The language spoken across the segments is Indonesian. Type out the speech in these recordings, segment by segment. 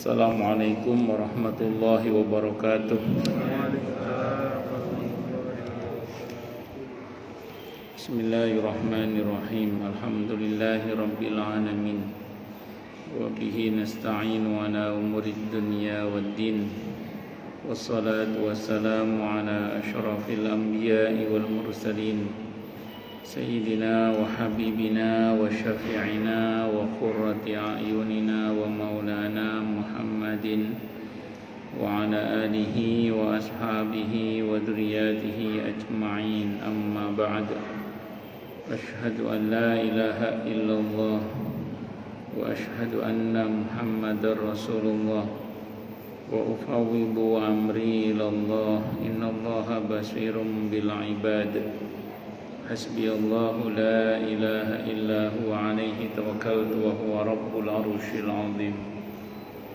Assalamualaikum warahmatullahi wabarakatuh. Bismillahirrahmanirrahim. Alhamdulillahi rabbil alamin. Wa bihi nasta'inu ala umurid dunya waddin. Wassalatu wassalamu ala asyrafil anbiya'i wal mursalin, Sayyidina wa habibina wa syafi'ina wa qurrati a'yunina wa maulana Muhammadin wa ala alihi wa ashabihi wa dhurriyyatihi ajma'in, amma ba'd. Ashhadu an la ilaha illallah wa ashhadu anna Muhammadar Rasulullah wa ufawwidu amri ilallah, innallaha basirum bil ibad. Hasbiyallahu la ilaha illa huwa alaihi tawakkaltu wa huwa rabbul arsyil azim.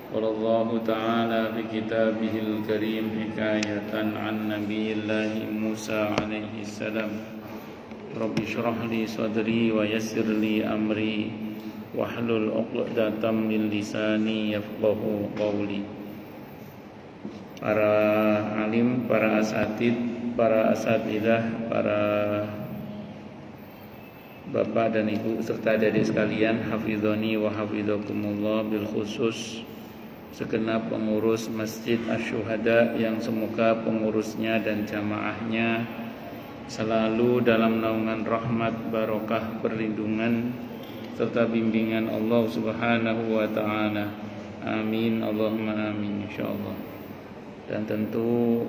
Wallahu ta'ala fi kitabihil karim hikayatan an nabiyillahi Musa alaihi salam. Rabbi shrah li sadri wa yassir li amri wahlul 'uqdatam min lisani yafqahu qawli. Para alim, para asatid, para asatidah, para bapak dan ibu serta adik sekalian, hafizani wa hafizakumullah, bil khusus segenap pengurus Masjid Asy-Syuhada yang semoga pengurusnya dan jamaahnya selalu dalam naungan rahmat, barokah, perlindungan serta bimbingan Allah Subhanahu wa taala. Amin, Allahumma amin, insyaallah. Dan tentu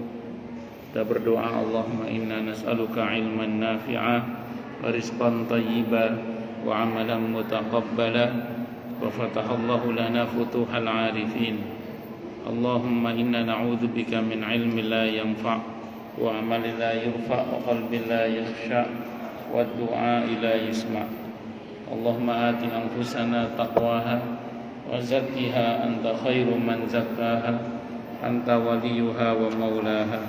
kita berdoa, Allahumma inna nas'aluka ilman nafi'ah wa rizqan thayyiban wa amalan mutaqabbala wa fatahallahu lana futuhal arifin. Allahumma inna na'udzubika min ilmin la yanfa' wa amalin la yurfa' wa qalbin la yakhsha' wa du'a la yusma'. Allahumma ati anfusana taqwaha wa zakkiha anta khairu man zakkaha anta waliyuha wa maulaha.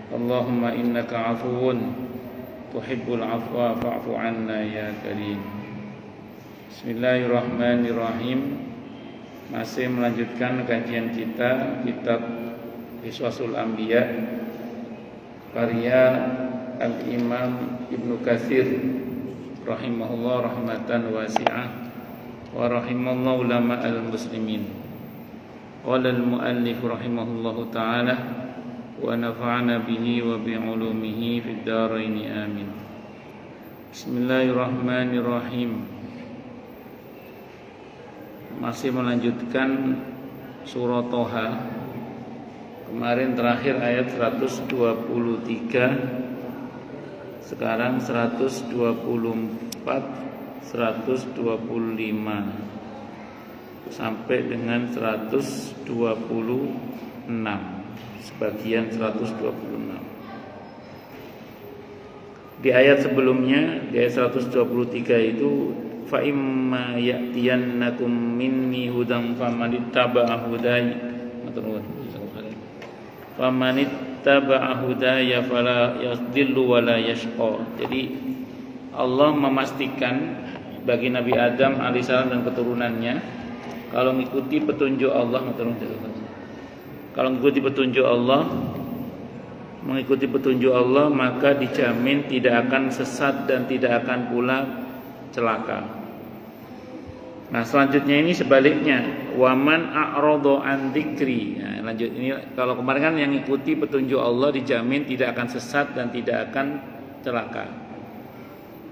Allahumma innaka afuwun tuhibbul afwa fa'fu anna ya karim. Bismillahirrahmanirrahim. Masih melanjutkan kajian kita kitab Qissasul Anbiya karya Al-Imam Ibnu Katsir rahimahullah rahmatan wasi'ah wa rahimallahu ulama al-muslimin. Qala al-muallif rahimahullahu ta'ala wa nafa'ana bihi wa bi'ulumihi fid dharain amin. Bismillahirrahmanirrahim. Masih melanjutkan surah Thaha. Kemarin terakhir ayat 123, sekarang 124, 125 sampai dengan 126, sebagian 126. Di ayat sebelumnya, di ayat 123 itu, fa imma ya'tiyannakum minni hudan famanittaba'a hudaya, famanittaba'a hudaya fala yadhillu wa la yashqa. Jadi Allah memastikan bagi Nabi Adam alaihissalam dan keturunannya, kalau mengikuti petunjuk Allah, mengikuti petunjuk Allah, maka dijamin tidak akan sesat dan tidak akan pula celaka. Nah, selanjutnya ini sebaliknya, waman a'rada an dzikri. Nah, lanjut ini, kalau kemarin kan yang mengikuti petunjuk Allah dijamin tidak akan sesat dan tidak akan celaka.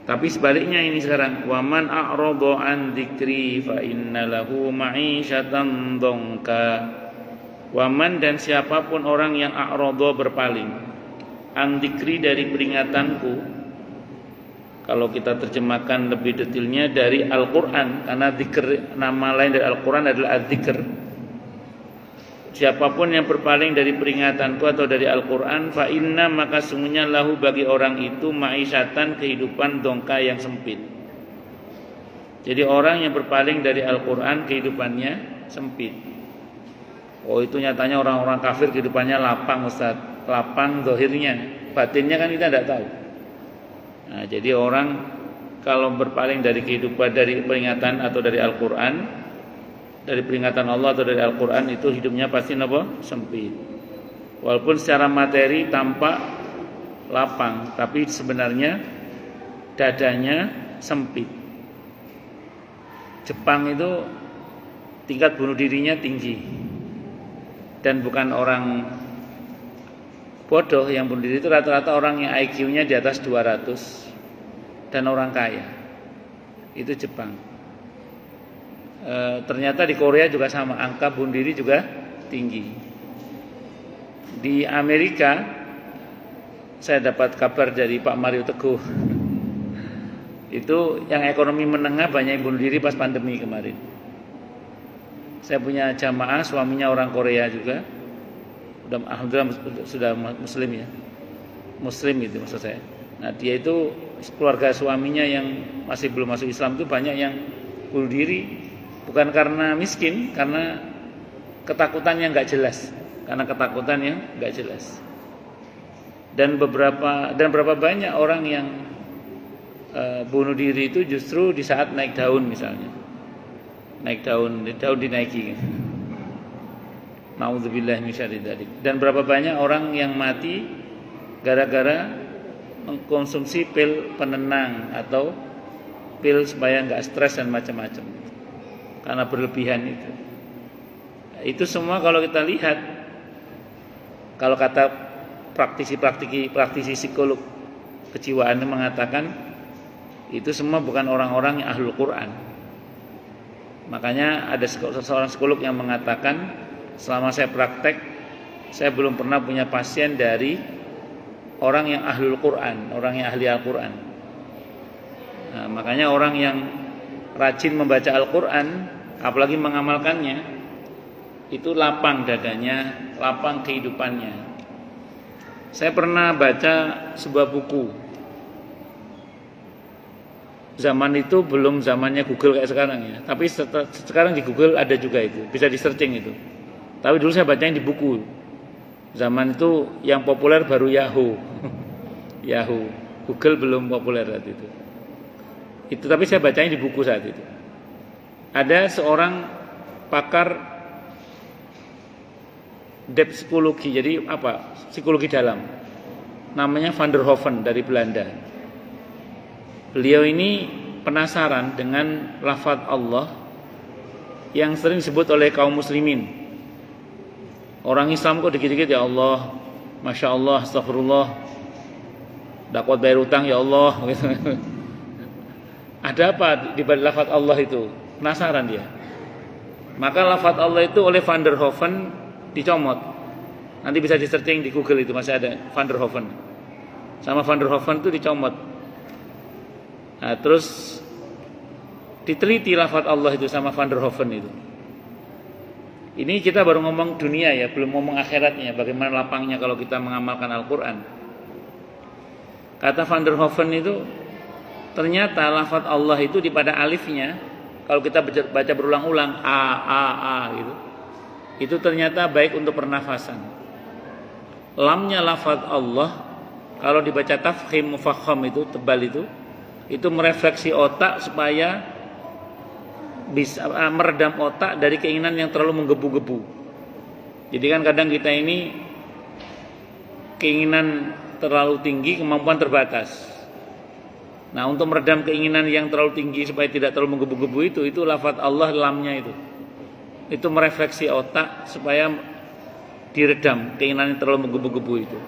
Tapi sebaliknya ini sekarang, waman a'rada an dzikri fa innalahu ma'isyatan dhanka. Waman, dan siapapun orang yang a'rada, berpaling, an dzikri, dari peringatanku. Kalau kita terjemahkan lebih detailnya dari Al-Quran, karena dzikr, nama lain dari Al-Quran adalah az-dzikr. Siapapun yang berpaling dari peringatanku atau dari Al-Quran, fa inna, maka sungguhnya lahu, bagi orang itu, ma'isyatan, kehidupan dongka yang sempit. Jadi orang yang berpaling dari Al-Quran kehidupannya sempit. Oh, itu nyatanya orang-orang kafir kehidupannya lapang, Ustaz. Lapang zahirnya, batinnya kan kita tidak tahu. Nah, jadi orang kalau berpaling dari kehidupan, dari peringatan atau dari Al-Quran, dari peringatan Allah atau dari Al-Quran itu hidupnya pasti sempit. Walaupun secara materi tampak lapang, tapi sebenarnya dadanya sempit. Jepang itu tingkat bunuh dirinya tinggi, dan bukan orang bodoh yang bunuh diri, itu rata-rata orang yang IQ-nya di atas 200 dan orang kaya. Itu Jepang. Ternyata di Korea juga sama, angka bunuh diri juga tinggi. Di Amerika saya dapat kabar dari Pak Mario Teguh itu yang ekonomi menengah banyak yang bunuh diri pas pandemi kemarin. Saya punya jamaah, suaminya orang Korea juga, alhamdulillah sudah muslim ya, muslim itu maksud saya. Nah dia itu keluarga suaminya yang masih belum masuk Islam itu banyak yang bunuh diri, bukan karena miskin, karena ketakutan yang nggak jelas, Dan berapa banyak orang yang bunuh diri itu justru di saat naik daun misalnya, daun dinaiki. Nauzubillah min syarri dzalik. Dan berapa banyak orang yang mati gara-gara mengkonsumsi pil penenang atau pil supaya nggak stres dan macam-macam, karena berlebihan itu. Itu semua kalau kita lihat, kalau kata praktisi psikolog kejiwaan mengatakan itu semua bukan orang-orang yang ahlul Quran. Makanya ada seorang psikolog yang mengatakan, selama saya praktek, saya belum pernah punya pasien dari orang yang ahlul Quran, orang yang ahli Al-Quran. Nah, makanya orang yang rajin membaca Al-Quran, apalagi mengamalkannya, itu lapang dadanya, lapang kehidupannya. Saya pernah baca sebuah buku. Zaman itu belum zamannya Google kayak sekarang ya. Tapi sekarang di Google ada juga itu, bisa di searching itu. Tapi dulu saya bacanya di buku. Zaman itu yang populer baru Yahoo. Yahoo. Google belum populer saat itu. Itu tapi saya bacanya di buku saat itu. Ada seorang pakar depth psikologi, jadi apa? Psikologi dalam. Namanya Van der Hoeven dari Belanda. Beliau ini penasaran dengan lafaz Allah yang sering disebut oleh kaum muslimin. Orang Islam kok dikit-dikit ya Allah, Masya Allah, Astagfirullah, dakwah bayar utang ya Allah gitu. Ada apa di balik lafaz Allah itu? Penasaran dia. Maka lafaz Allah itu oleh Van der Hoeven dicomot. Nanti bisa di searching di Google, itu masih ada Van der Hoeven. Sama Van der Hoeven itu dicomot. Nah, terus diteliti lafaz Allah itu sama Van der Hoeven itu. Ini kita baru ngomong dunia ya, belum ngomong akhiratnya, bagaimana lapangnya kalau kita mengamalkan Al-Quran. Kata Van der Hoeven itu, ternyata lafaz Allah itu di pada alifnya, kalau kita baca berulang-ulang A gitu, itu ternyata baik untuk pernafasan. Lamnya lafaz Allah, kalau dibaca tafkhim mufakham itu tebal itu merefleksi otak supaya bisa meredam otak dari keinginan yang terlalu menggebu-gebu. Jadi kan kadang kita ini keinginan terlalu tinggi, kemampuan terbatas. Nah, untuk meredam keinginan yang terlalu tinggi supaya tidak terlalu menggebu-gebu itu lafaz Allah lamnya itu merefleksi otak supaya diredam keinginan yang terlalu menggebu-gebu itu.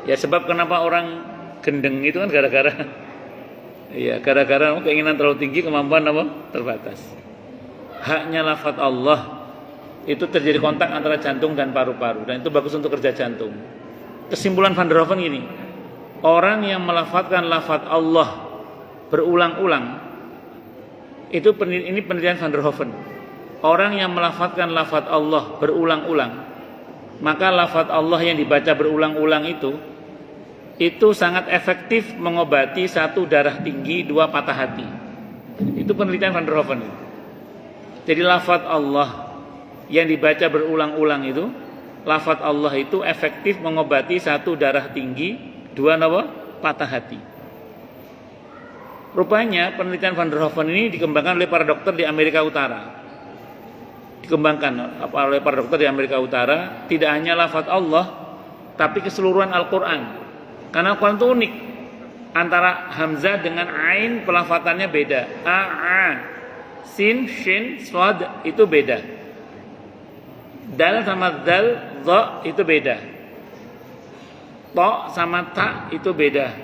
Ya sebab kenapa orang gendeng itu kan gara-gara keinginan terlalu tinggi, kemampuan terbatas. Haknya lafaz Allah itu terjadi kontak antara jantung dan paru-paru, dan itu bagus untuk kerja jantung. Kesimpulan Van der Hoeven gini, orang yang melafazkan lafaz Allah berulang-ulang, ini penelitian Van der Hoeven. Orang yang melafazkan lafaz Allah berulang-ulang, maka lafaz Allah yang dibaca berulang-ulang itu sangat efektif mengobati 1 darah tinggi, 2 patah hati. Itu penelitian Van der Hoeven. Jadi lafaz Allah yang dibaca berulang-ulang itu, lafaz Allah itu efektif mengobati 1 darah tinggi, 2 patah hati. Rupanya penelitian Van der Hoeven ini dikembangkan oleh para dokter di Amerika Utara. dikembangkan oleh para dokter di Amerika Utara, tidak hanya lafaz Allah tapi keseluruhan Al-Qur'an. Karena Al-Qur'an itu unik. Antara hamzah dengan ain pelafatannya beda. A, sin, shin, shad itu beda. Dal sama dal, dha itu beda. To sama ta itu beda.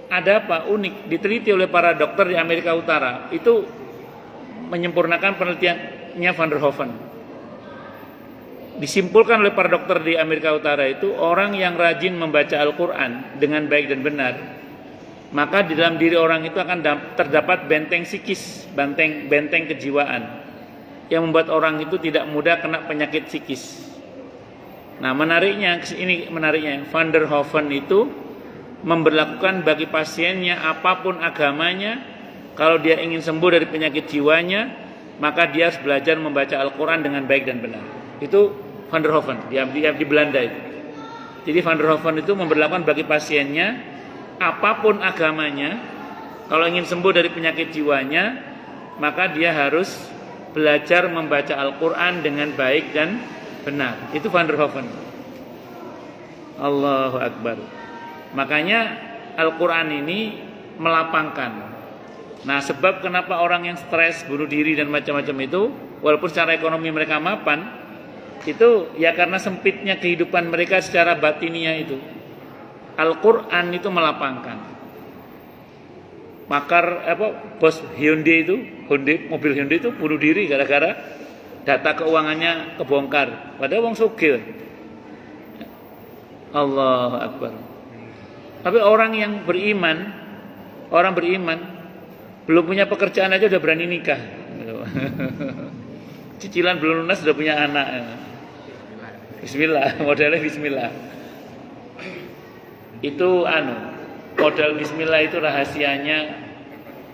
Ada apa unik? Diteliti oleh para dokter di Amerika Utara. Itu menyempurnakan penelitiannya Van der Hoeven. Disimpulkan oleh para dokter di Amerika Utara itu orang yang rajin membaca Al-Quran dengan baik dan benar, maka di dalam diri orang itu akan terdapat benteng psikis, benteng kejiwaan yang membuat orang itu tidak mudah kena penyakit psikis. Nah, menariknya Van der Hoeven itu memberlakukan bagi pasiennya apapun agamanya, kalau dia ingin sembuh dari penyakit jiwanya, maka dia harus belajar membaca Al-Quran dengan baik dan benar. Itu Van der Hoeven di Belanda itu. Jadi Van der Hoeven itu memberlakukan bagi pasiennya apapun agamanya, kalau ingin sembuh dari penyakit jiwanya, maka dia harus belajar membaca Al-Quran dengan baik dan benar. Itu Van der Hoeven. Allahu Akbar. Makanya Al-Quran ini melapangkan. Nah, sebab kenapa orang yang stres, bunuh diri dan macam-macam itu, walaupun secara ekonomi mereka mapan, itu ya karena sempitnya kehidupan mereka secara batiniah itu. Al-Quran itu melapangkan. Bos Hyundai itu, mobil Hyundai itu bunuh diri gara-gara data keuangannya kebongkar. Padahal wong sugih. Allahu Akbar. Tapi orang yang beriman, belum punya pekerjaan aja udah berani nikah. Cicilan belum lunas sudah punya anak. Bismillah, modalnya bismillah. Itu modal bismillah itu rahasianya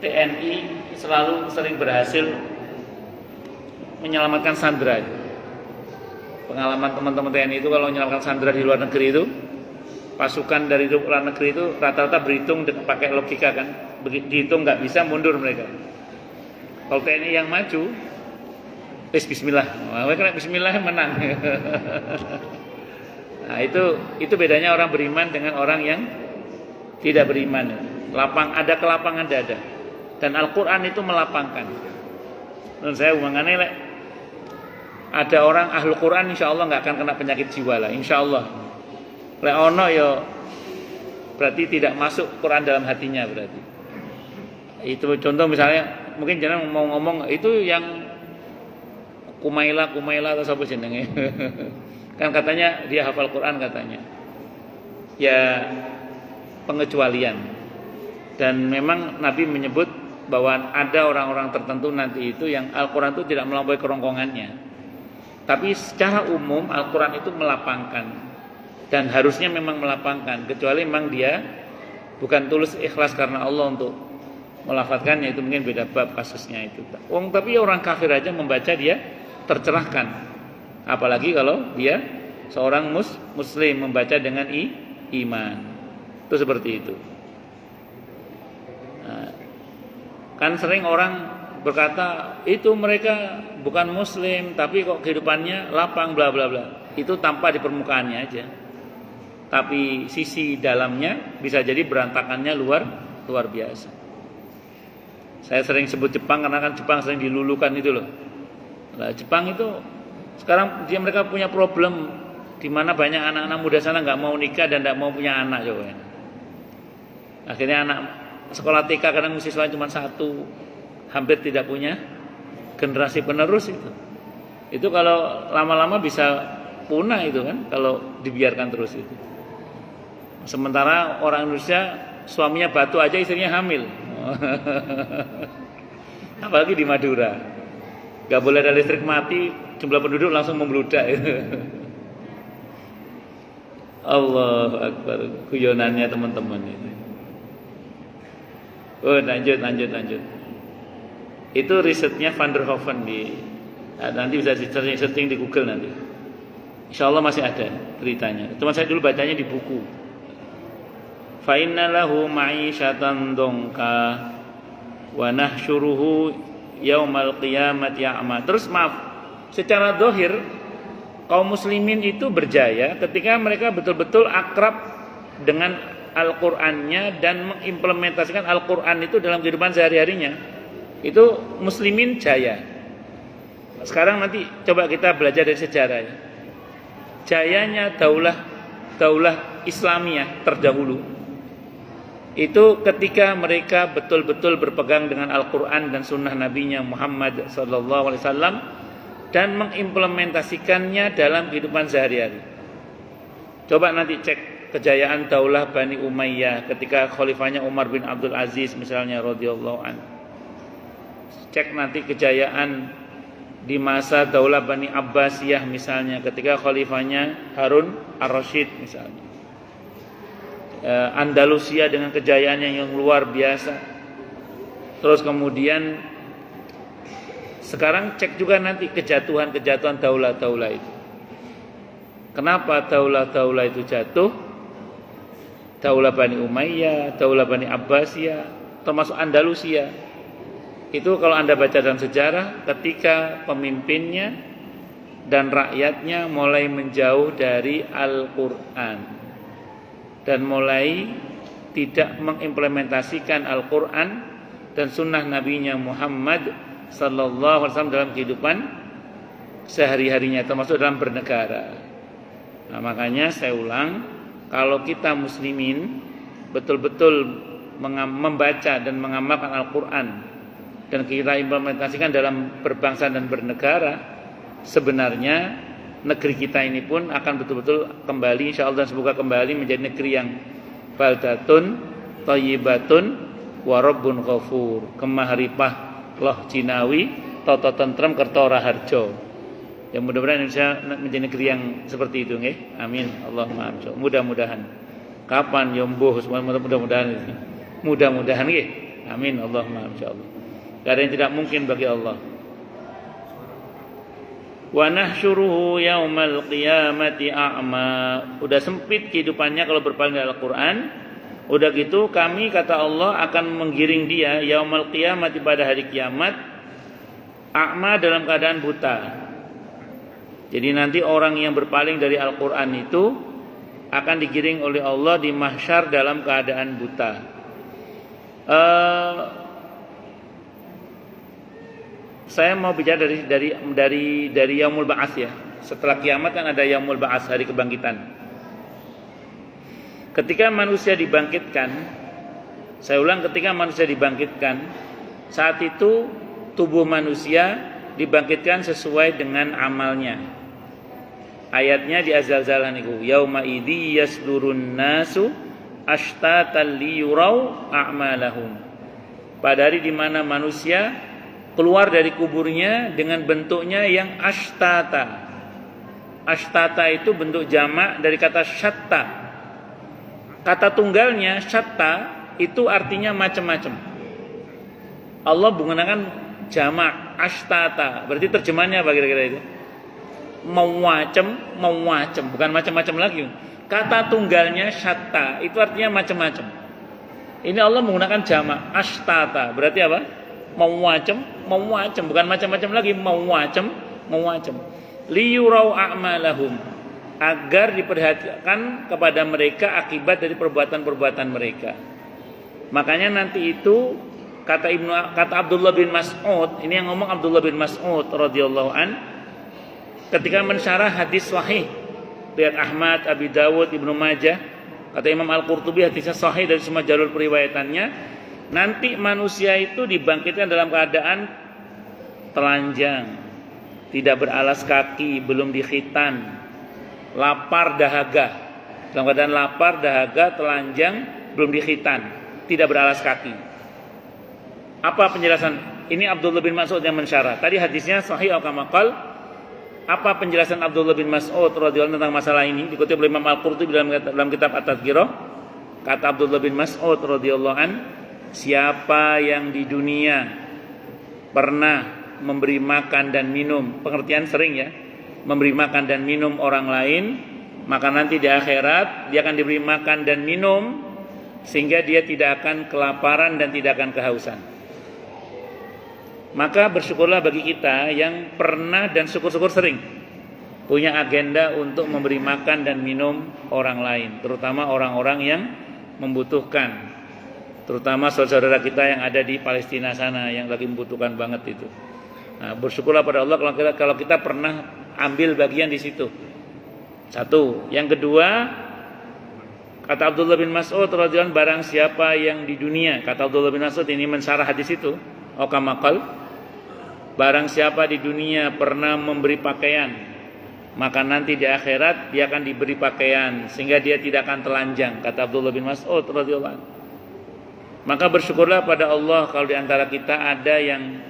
TNI sering berhasil menyelamatkan sandera. Pengalaman teman-teman TNI itu kalau menyelamatkan sandera di luar negeri itu, pasukan dari luar negeri itu rata-rata berhitung pakai logika kan, dihitung nggak bisa mundur mereka. Kalau TNI yang maju, bismillah, mereka bismillah menang. Nah itu bedanya orang beriman dengan orang yang tidak beriman. Ada kelapangan dada, dan Al-Quran itu melapangkan. Dan saya umangannya ada orang ahlul Quran, insya Allah nggak akan kena penyakit jiwa lah, insya Allah. Ono yo berarti tidak masuk Quran dalam hatinya berarti. Itu contoh misalnya, mungkin jangan mau ngomong itu yang Kumaila atau siapa jenenge. Kan katanya dia hafal Quran katanya. Ya pengecualian. Dan memang Nabi menyebut bahwa ada orang-orang tertentu nanti itu yang Al-Quran itu tidak melampaui kerongkongannya. Tapi secara umum Al-Quran itu melapangkan. Dan harusnya memang melapangkan, kecuali memang dia bukan tulus ikhlas karena Allah untuk melafadzkannya, itu mungkin beda bab kasusnya itu. Tapi orang kafir aja membaca dia tercerahkan, apalagi kalau dia seorang muslim membaca dengan iman. Itu seperti itu. Nah, kan sering orang berkata itu mereka bukan muslim tapi kok kehidupannya lapang bla bla bla. Itu tampak di permukaannya aja, tapi sisi dalamnya bisa jadi berantakannya luar biasa. Saya sering sebut Jepang karena kan Jepang sering dilulukan itu loh. Nah, Jepang itu sekarang mereka punya problem di mana banyak anak-anak muda sana nggak mau nikah dan nggak mau punya anak coba. Akhirnya anak sekolah TK kadang siswa cuma satu, hampir tidak punya generasi penerus itu. Itu kalau lama-lama bisa punah itu kan kalau dibiarkan terus itu. Sementara orang Indonesia suaminya batu aja istrinya hamil. Apalagi di Madura. Gak boleh ada listrik mati, jumlah penduduk langsung membludak. Allahu Akbar, guyonannya teman-teman ini. Oh, lanjut. Itu risetnya Van der Hoeven nanti bisa di-searching di Google nanti. Insya Allah masih ada beritanya. Cuma saya dulu bacanya di buku. Fa inna lahu ma'isyatan dongka wa nahsyuruhu yaumal qiyamati a'ma. Terus maaf, secara zahir kaum muslimin itu berjaya ketika mereka betul-betul akrab dengan Al-Qur'annya dan mengimplementasikan Al-Qur'an itu dalam kehidupan sehari-harinya. Itu muslimin jaya. Sekarang nanti coba kita belajar dari sejarah ya. Jayanya daulah Islamiyah terdahulu itu ketika mereka betul-betul berpegang dengan Al-Quran dan Sunnah Nabi-Nya Muhammad SAW dan mengimplementasikannya dalam kehidupan sehari-hari. Coba nanti cek kejayaan daulah Bani Umayyah ketika khalifahnya Umar bin Abdul Aziz misalnya radhiyallahu anhu. Cek nanti kejayaan di masa daulah Bani Abbasiyah misalnya ketika khalifahnya Harun ar-Rasyid misalnya. Andalusia dengan kejayaannya yang luar biasa. Terus kemudian sekarang cek juga nanti kejatuhan daulah-daulah itu. Kenapa daulah-daulah itu jatuh? Daulah Bani Umayyah, daulah Bani Abbasiyah, termasuk Andalusia. Itu kalau Anda baca dalam sejarah ketika pemimpinnya dan rakyatnya mulai menjauh dari Al-Qur'an dan mulai tidak mengimplementasikan Al-Quran dan Sunnah Nabi-Nya Muhammad Sallallahu Alaihi Wasallam dalam kehidupan sehari-harinya, termasuk dalam bernegara. Nah, makanya saya ulang, kalau kita muslimin betul-betul membaca dan mengamalkan Al-Quran dan kita implementasikan dalam berbangsa dan bernegara, sebenarnya negeri kita ini pun akan betul-betul kembali insyaallah dan semoga kembali menjadi negeri yang baldatun thayyibatun wa rabbun ghafur, kemaharipah loh Cinawi toto tentrem kerto raharjo. Ya mudah-mudahan Indonesia menjadi negeri yang seperti itu nggih. Amin. Allahumma amin. Mudah-mudahan. Kapan yomboh mudah-mudahan nggih. Amin. Allahumma amin insyaallah. Tidak ada yang tidak mungkin bagi Allah. Wa nahsyuruhu yaumal qiyamati a'ma. Udah sempit kehidupannya kalau berpaling dari Al-Qur'an. Udah gitu kami kata Allah akan menggiring dia yaumal qiyamati pada hari kiamat a'ma dalam keadaan buta. Jadi nanti orang yang berpaling dari Al-Qur'an itu akan digiring oleh Allah di mahsyar dalam keadaan buta. Saya mau bicara dari Yaumul Ba'ats ya. Setelah kiamat kan ada Yaumul Ba'ats, hari kebangkitan. Ketika manusia dibangkitkan, saya ulang, ketika manusia dibangkitkan, saat itu tubuh manusia dibangkitkan sesuai dengan amalnya. Ayatnya di Az-Zalzalah niku, yauma idzi yasdurun nasu ashtatan liyurau a'malahum. Pada hari di mana manusia keluar dari kuburnya dengan bentuknya yang ashtata. Ashtata itu bentuk jamak dari kata syatta. Kata tunggalnya syatta itu artinya macam-macam. Allah menggunakan jamak ashtata. Berarti terjemahannya apa kira-kira itu? Macam, bukan macam-macam lagi. Kata tunggalnya syatta itu artinya macam-macam. Ini Allah menggunakan jamak ashtata. Berarti apa? Macam, bukan macam-macam lagi, macam. Liyurau a'malahum, agar diperhatikan kepada mereka akibat dari perbuatan-perbuatan mereka. Makanya nanti itu kata Abdullah bin Mas'ud, ini yang ngomong Abdullah bin Mas'ud radhiyallahu an, ketika mensyarah hadis sahih riwayat Ahmad, Abi Dawud, Ibnu Majah, kata Imam Al-Qurtubi hadisnya sahih dari semua jalur periwayatannya. Nanti manusia itu dibangkitkan dalam keadaan telanjang, tidak beralas kaki, belum dikhitan, lapar dahaga. Dalam keadaan lapar dahaga, telanjang, belum dikhitan, tidak beralas kaki. Apa penjelasan? Ini Abdullah bin Mas'ud yang mensyarah. Tadi hadisnya sahih atau kamakal. Apa penjelasan Abdullah bin Mas'ud radhiyallahu tentang masalah ini? Dikutip oleh Imam Al-Qurtubi dalam kitab At-Tadhkirah. Kata Abdullah bin Mas'ud radhiyallahu an, siapa yang di dunia pernah memberi makan dan minum, pengertian sering ya, memberi makan dan minum orang lain, maka nanti di akhirat dia akan diberi makan dan minum sehingga dia tidak akan kelaparan dan tidak akan kehausan. Maka bersyukurlah bagi kita yang pernah dan syukur-syukur sering punya agenda untuk memberi makan dan minum orang lain, terutama orang-orang yang membutuhkan, terutama saudara-saudara kita yang ada di Palestina sana yang lagi membutuhkan banget itu. Nah, bersyukurlah pada Allah kalau kita pernah ambil bagian di situ. Satu. Yang kedua, kata Abdullah bin Mas'ud radhiyallahu anhu, barang siapa yang di dunia, kata Abdullah bin Mas'ud ini mensyarah hadis itu, kamakal, barang siapa di dunia pernah memberi pakaian, maka nanti di akhirat dia akan diberi pakaian sehingga dia tidak akan telanjang, kata Abdullah bin Mas'ud radhiyallahu anhu. Maka bersyukurlah pada Allah kalau di antara kita ada yang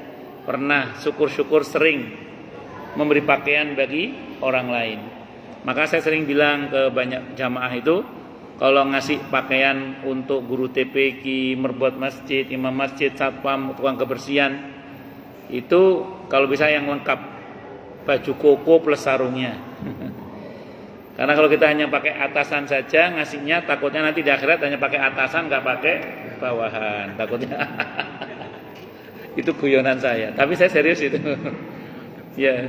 pernah syukur-syukur sering memberi pakaian bagi orang lain. Maka saya sering bilang ke banyak jamaah itu, kalau ngasih pakaian untuk guru TPQ, merbuat masjid, imam masjid, satpam, tukang kebersihan, itu kalau bisa yang lengkap, baju koko plus sarungnya. Karena kalau kita hanya pakai atasan saja ngasihnya, takutnya nanti di akhirat hanya pakai atasan nggak pakai bawahan, takutnya. Itu guyonan saya, tapi saya serius itu. Ya.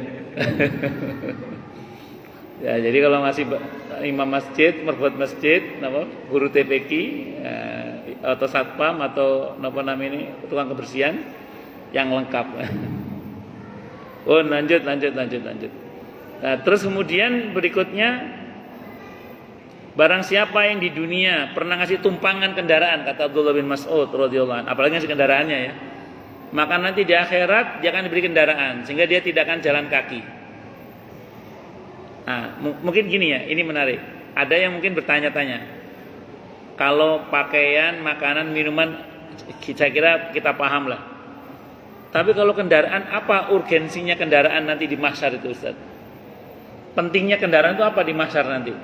Ya, jadi kalau ngasih imam masjid, merbuat masjid, guru TPQ, atau satpam atau ini tukang kebersihan yang lengkap. Oh, lanjut. Nah, terus kemudian berikutnya, barang siapa yang di dunia pernah ngasih tumpangan kendaraan, kata Abdullah bin Mas'ud radhiyallahu anhu, apalagi ngasih kendaraannya ya, maka nanti di akhirat dia akan diberi kendaraan sehingga dia tidak akan jalan kaki. Nah, mungkin gini ya, ini menarik. Ada yang mungkin bertanya-tanya, kalau pakaian, makanan, minuman, saya kira kita paham lah. Tapi kalau kendaraan, apa urgensinya kendaraan nanti di mahsyar itu, Ustaz? Pentingnya kendaraan itu apa di mahsyar nanti?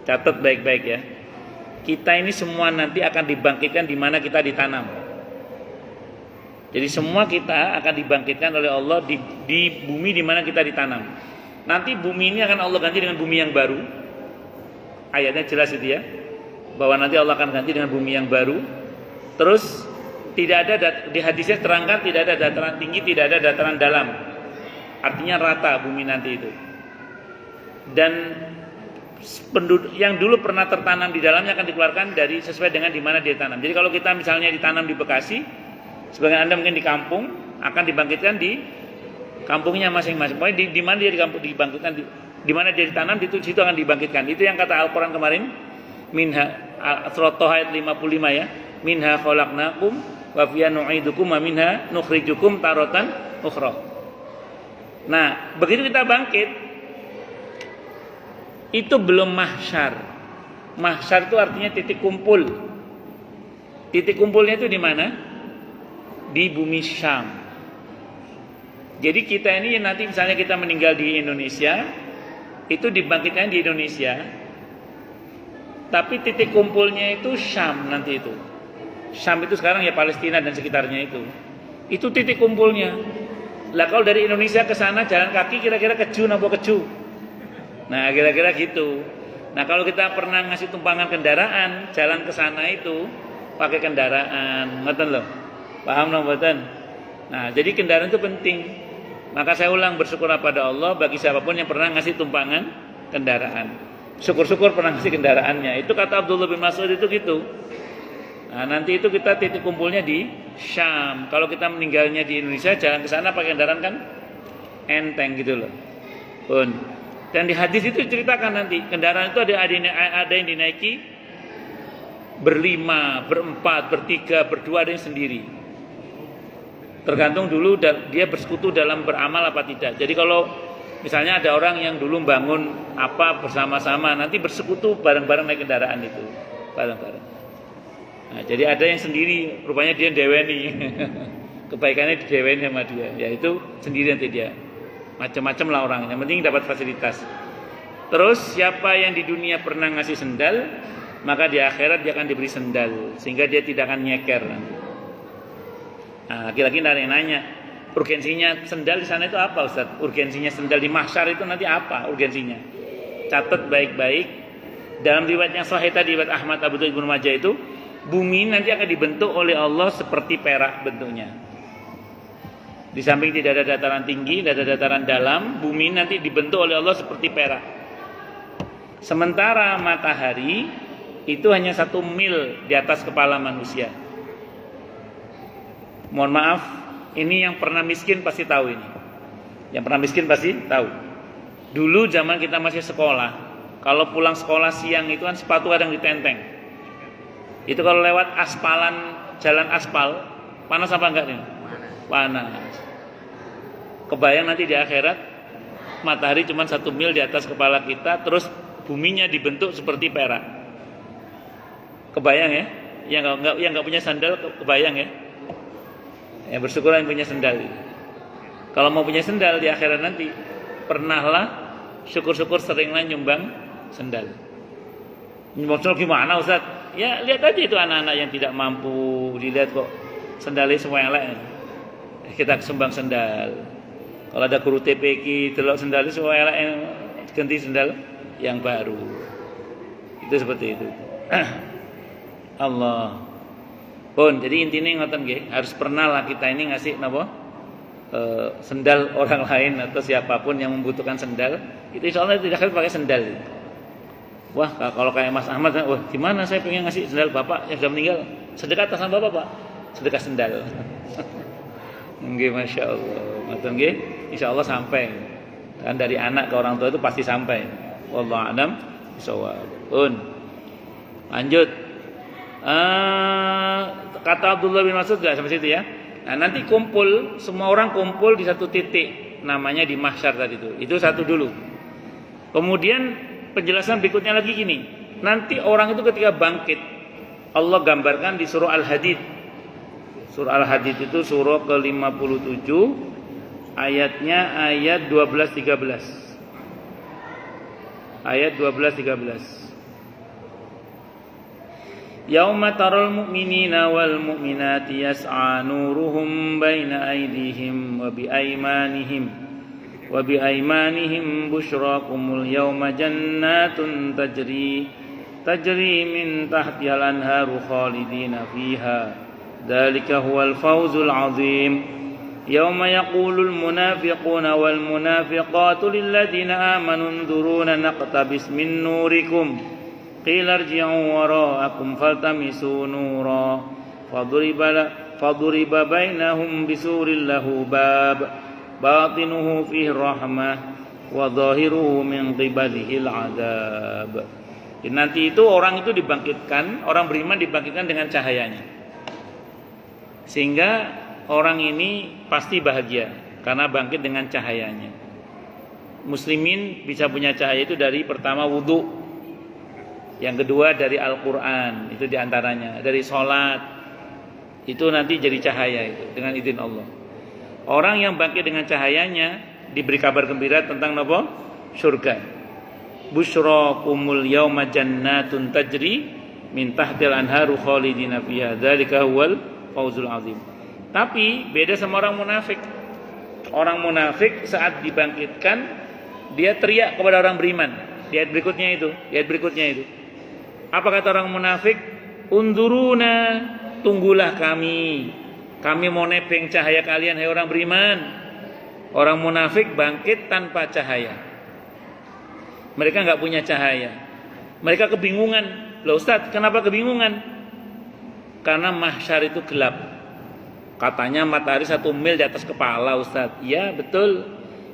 Catat baik-baik ya. Kita ini semua nanti akan dibangkitkan di mana kita ditanam. Jadi semua kita akan dibangkitkan oleh Allah di bumi di mana kita ditanam. Nanti bumi ini akan Allah ganti dengan bumi yang baru. Ayatnya jelas itu ya, bahwa nanti Allah akan ganti dengan bumi yang baru. Terus tidak ada, di hadisnya terangkan, tidak ada dataran tinggi, tidak ada dataran dalam. Artinya rata bumi nanti itu. Dan penduduk yang dulu pernah tertanam di dalamnya akan dikeluarkan dari sesuai dengan di mana dia tanam. Jadi kalau kita misalnya ditanam di Bekasi, sebagian Anda mungkin di kampung, akan dibangkitkan di kampungnya masing-masing. Pokoknya di mana dia dibangkitkan, di mana dia ditanam, di situ akan dibangkitkan. Itu yang kata Al-Qur'an kemarin, minha surat Thaha ayat 55 ya. Minha khalaqnakum wa fiha nu'idukum wa minha nukhrijukum taratan ukhra. Nah, begitu kita bangkit, itu belum mahsyar. Mahsyar itu artinya titik kumpul. Titik kumpulnya itu di mana? Di bumi Syam. Jadi kita ini nanti misalnya kita meninggal di Indonesia, itu dibangkitkan di Indonesia, tapi titik kumpulnya itu Syam nanti itu. Syam itu sekarang ya Palestina dan sekitarnya itu. Itu titik kumpulnya. Lah kalau dari Indonesia ke sana jalan kaki kira-kira keju napa keju? Nah, kira-kira gitu. Nah, kalau kita pernah ngasih tumpangan kendaraan, jalan ke sana itu pakai kendaraan, ngoten loh. Paham nggak mboten? Nah, jadi kendaraan itu penting. Maka saya ulang, bersyukurlah pada Allah bagi siapapun yang pernah ngasih tumpangan kendaraan. Syukur-syukur pernah ngasih kendaraannya. Itu kata Abdullah bin Mas'ud itu gitu. Nah, nanti itu kita titik kumpulnya di Syam. Kalau kita meninggalnya di Indonesia, jalan ke sana pakai kendaraan kan enteng gitu loh. Pun. Dan di hadis itu ceritakan nanti kendaraan itu ada yang dinaiki berlima, berempat, bertiga, berdua, ada yang sendiri. Tergantung dulu dia bersekutu dalam beramal apa tidak. Jadi kalau misalnya ada orang yang dulu bangun apa bersama-sama, nanti bersekutu bareng-bareng naik kendaraan itu, bareng-bareng. Nah, jadi ada yang sendiri, rupanya dia deweni, kebaikannya dideweni sama dia, yaitu sendiri nanti dia. Macam-macam lah orang, yang penting dapat fasilitas. Terus siapa yang di dunia pernah ngasih sendal, maka di akhirat dia akan diberi sendal, sehingga dia tidak akan nyeker nanti. Nah, laki-laki ada yang nanya, urgensinya sendal di sana itu apa, Ustaz? Urgensinya sendal di mahsyar itu nanti apa urgensinya? Catat baik-baik. Dalam riwayat yang sahih tadi, riwayat Ahmad, Abu Daud, Ibnu Majah itu, bumi nanti akan dibentuk oleh Allah seperti perak bentuknya. Di samping tidak ada dataran tinggi, tidak ada dataran dalam, bumi nanti dibentuk oleh Allah seperti perak. Sementara matahari itu hanya 1 mil di atas kepala manusia. Mohon maaf, ini yang pernah miskin pasti tahu ini. Yang pernah miskin pasti tahu. Dulu zaman kita masih sekolah, kalau pulang sekolah siang itu kan sepatu kadang ditenteng. Itu kalau lewat aspalan, jalan aspal, panas apa enggak nih? Panas. Kebayang nanti di akhirat matahari cuma 1 mil di atas kepala kita, terus buminya dibentuk seperti perak. Kebayang ya? Yang nggak punya sandal kebayang ya? Ya bersyukur yang punya sandal. Kalau mau punya sandal di akhirat nanti, pernahlah syukur-syukur seringlah nyumbang sandal. Nyumbang sandal gimana Ustaz? Ya lihat aja itu anak-anak yang tidak mampu, dilihat kok sandalnya semua yang lain. Kita sumbang sandal. Kalau ada guru TPQ, delok sandal semua yang lain ganti sandal yang baru. Itu seperti itu. Allah. Pun jadi intinya ngoten nggih, harus pernah lah kita ini ngasih napa? Sendal orang lain atau siapapun yang membutuhkan sendal, itu insyaallah tidak akan pakai sendal. Wah, kalau kayak Mas Ahmad, wah gimana saya pengen ngasih sendal Bapak yang sudah meninggal, sedekah atas nama Bapak, Pak. Sedekah sendal. Nggih, Masya Allah. Ngoten nggih, insyaallah sampai. Kan dari anak ke orang tua itu pasti sampai. Wallahu a'lam bishawab. Lanjut. Kata Abdullah bin Mas'ud enggak sampai situ ya. Nah, nanti kumpul, semua orang kumpul di satu titik, namanya di mahsyar tadi itu. Itu satu dulu. Kemudian penjelasan berikutnya lagi gini. Nanti orang itu ketika bangkit, Allah gambarkan di surah Al-Hadid. Surah Al-Hadid itu surah ke-57, ayatnya ayat 12-13. Ayat 12-13. Yauma taral mu'minina wal mu'minati yas'a nuruhum baina aydihim wa bi aymanihim busyrakumul yawma jannatun tajri min tahtihal anharu khalidina fiha dzalika huwal fawzul azim yauma yaqulul munafiquna wal munafiqatu lil ladzina amanu unzuruna naqtabis min nurikum qila irji'u wara'akum faltamisu nura faduriba bainahum bisurin lahu bab batinuhu fihi rahmah wa zahiruhu min qibalihi al'adzab. Nanti itu orang itu dibangkitkan, orang beriman dibangkitkan dengan cahayanya. Sehingga orang ini pasti bahagia karena bangkit dengan cahayanya. Muslimin bisa punya cahaya itu dari pertama wudu. Yang kedua dari Al-Quran, itu diantaranya. Dari sholat, itu nanti jadi cahaya itu dengan izin Allah. Orang yang bangkit dengan cahayanya diberi kabar gembira tentang apa? Surga. Busyrakumul yauma jannatun tajri min tahtil anharu khalidina fiha dzalika huwal fawzul azim. Tapi beda sama orang munafik. Orang munafik saat dibangkitkan dia teriak kepada orang beriman. Di ayat berikutnya itu. Apa kata orang munafik? Unzuruna, tunggulah kami. Kami mau nebeng cahaya kalian, hai orang beriman. Orang munafik bangkit tanpa cahaya. Mereka enggak punya cahaya. Mereka kebingungan. Loh Ustaz, kenapa kebingungan? Karena mahsyar itu gelap. Katanya matahari 1 mil di atas kepala Ustaz. Ya betul.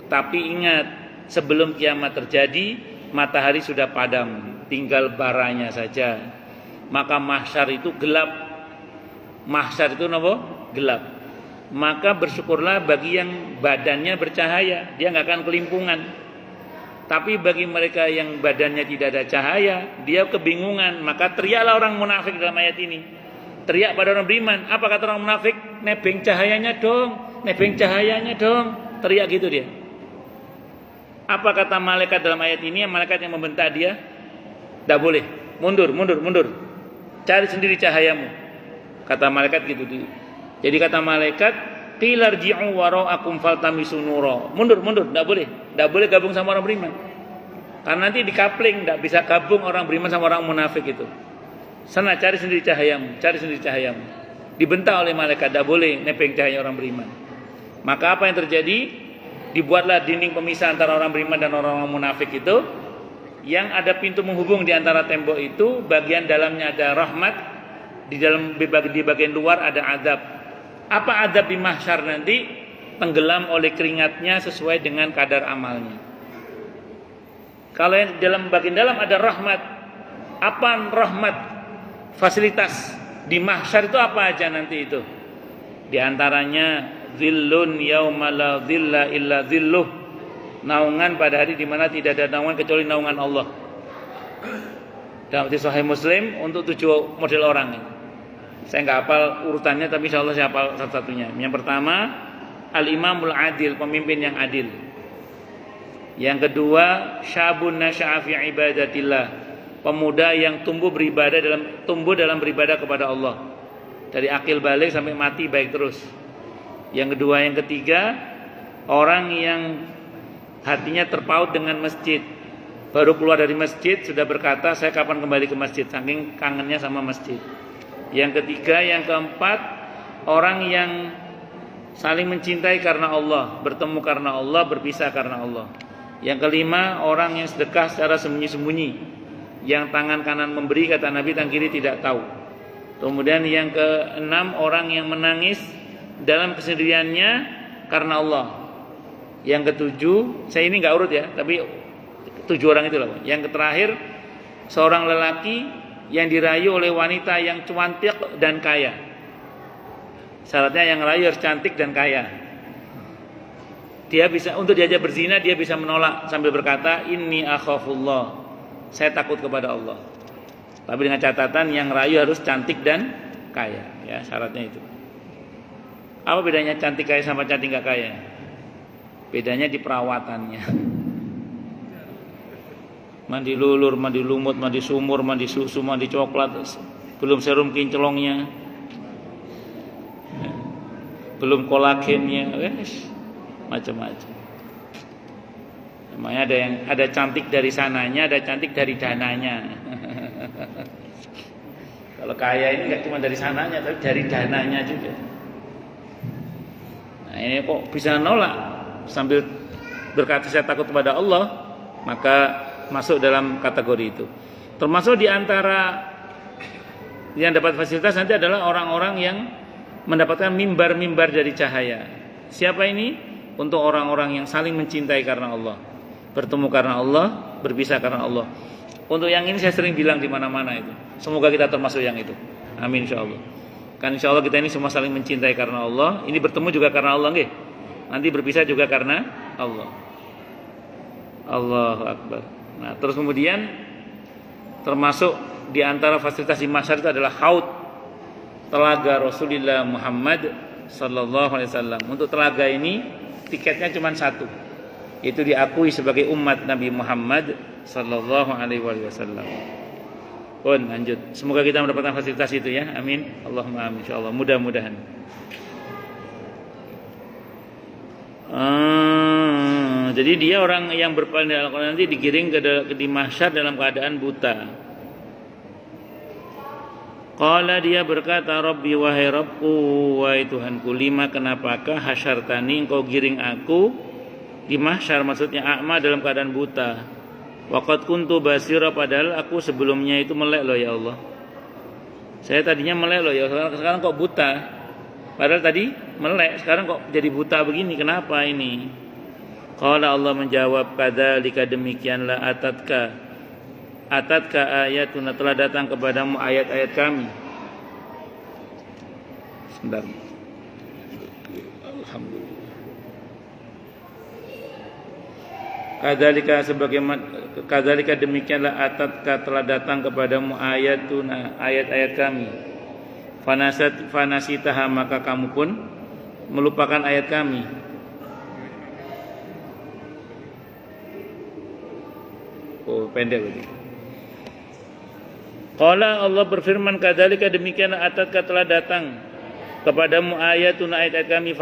Tapi ingat, sebelum kiamat terjadi, matahari sudah padam. Tinggal baranya saja. Maka mahsyar itu gelap. Mahsyar itu apa? Gelap. Maka bersyukurlah bagi yang badannya bercahaya, dia enggak akan kelimpungan. Tapi bagi mereka yang badannya tidak ada cahaya, dia kebingungan. Maka teriaklah orang munafik dalam ayat ini. Teriak pada orang beriman. Apa kata orang munafik? Nebeng cahayanya dong. Nebeng cahayanya dong. Teriak gitu dia. Apa kata malaikat dalam ayat ini? Malaikat yang membentak dia, tidak boleh. Mundur. Cari sendiri cahayamu. Kata malaikat gitu. Jadi kata malaikat, qila irji'u wara'akum faltamisu nura. Mundur, tidak boleh. Tidak boleh gabung sama orang beriman. Karena nanti dikapling, tidak bisa gabung orang beriman sama orang munafik itu. Sana cari sendiri cahayamu. Dibentak oleh malaikat, tidak boleh nebeng cahaya orang beriman. Maka apa yang terjadi? Dibuatlah dinding pemisah antara orang beriman dan orang-orang munafik itu. Yang ada pintu menghubung di antara tembok itu, bagian dalamnya ada rahmat, di bagian luar ada azab. Apa azab di mahsyar nanti? Tenggelam oleh keringatnya sesuai dengan kadar amalnya. Kalau yang bagian dalam ada rahmat, apa rahmat? Fasilitas di mahsyar itu apa aja nanti itu? Di antaranya zillun yauma la zilla illa zilluh, naungan pada hari di mana tidak ada naungan kecuali naungan Allah. Dalam hadis Sahih Muslim untuk 7 model orang. Saya nggak hafal urutannya, tapi insyaallah saya hafal satu-satunya. Yang pertama, al-imamul adil, pemimpin yang adil. Yang kedua, syabun nasya'a fi ibadatillah, pemuda yang tumbuh dalam beribadah kepada Allah. Dari akil balik sampai mati baik terus. Yang kedua, yang ketiga, orang yang hatinya terpaut dengan masjid. Baru keluar dari masjid sudah berkata, saya kapan kembali ke masjid, saking kangennya sama masjid. Yang ketiga, yang keempat, orang yang saling mencintai karena Allah, bertemu karena Allah, berpisah karena Allah. Yang kelima, orang yang sedekah secara sembunyi-sembunyi, yang tangan kanan memberi, kata Nabi, tangan kiri tidak tahu. Kemudian yang keenam, orang yang menangis dalam kesendiriannya karena Allah. Yang ketujuh, saya ini nggak urut ya, tapi 7 orang itu loh. Yang terakhir, seorang lelaki yang dirayu oleh wanita yang cantik dan kaya. Syaratnya yang rayu harus cantik dan kaya. Dia bisa, untuk diajak berzina, dia bisa menolak sambil berkata, inni akhafullah, saya takut kepada Allah. Tapi dengan catatan yang rayu harus cantik dan kaya, ya syaratnya itu. Apa bedanya cantik kaya sama cantik gak kaya? Bedanya di perawatannya. Mandi lulur, mandi lumut, mandi sumur, mandi susu, mandi coklat, belum serum kinclongnya, belum kolagennya, macam-macam. Namanya ada cantik dari sananya, ada cantik dari dananya. Kalau kaya ini nggak cuma dari sananya, tapi dari dananya juga. Nah ini kok bisa nolak sambil berkata saya takut kepada Allah, maka masuk dalam kategori itu. Termasuk di antara yang dapat fasilitas nanti adalah orang-orang yang mendapatkan mimbar-mimbar dari cahaya. Siapa ini? Untuk orang-orang yang saling mencintai karena Allah, bertemu karena Allah, berpisah karena Allah. Untuk yang ini saya sering bilang di mana-mana itu. Semoga kita termasuk yang itu. Amin insyaallah. Kan insyaallah kita ini semua saling mencintai karena Allah. Ini bertemu juga karena Allah nggih. Nanti berpisah juga karena Allah. Allahu Akbar. Nah, terus kemudian termasuk di antara fasilitas di mahsyar itu adalah haud, telaga Rasulullah Muhammad sallallahu alaihi wasallam. Untuk telaga ini tiketnya cuma satu, yaitu diakui sebagai umat Nabi Muhammad sallallahu alaihi wasallam. Pun lanjut. Semoga kita mendapatkan fasilitas itu ya. Amin. Allahumma amin insyaallah. Mudah-mudahan. Jadi dia orang yang berpaling dari Al-Quran nanti digiring di mahsyar dalam keadaan buta. Qala dia berkata, Rabbi wahai Rabbku, wahai Tuhanku, lima kenapakah hasyartani engkau giring aku di mahsyar, maksudnya a'ma dalam keadaan buta. Waqad kuntu basira, padahal aku sebelumnya itu melek loh ya Allah. Saya tadinya melek loh ya Allah, sekarang kok buta. Padahal tadi melek, sekarang kok jadi buta begini, kenapa ini? Qala Allah menjawab, kadzalika demikianlah atatka ayatuna, telah datang kepadamu ayat-ayat kami. Sebentar. Alhamdulillah. Kadzalika demikianlah atatka, telah datang kepadamu ayatuna, ayat-ayat kami. Fanasitaha, maka kamu pun melupakan ayat kami. Oh, pendek begitu. Qala Allah berfirman, kadzalika demikianlah atatka, telah datang kepadamu ayatuna, ayat-ayat kami,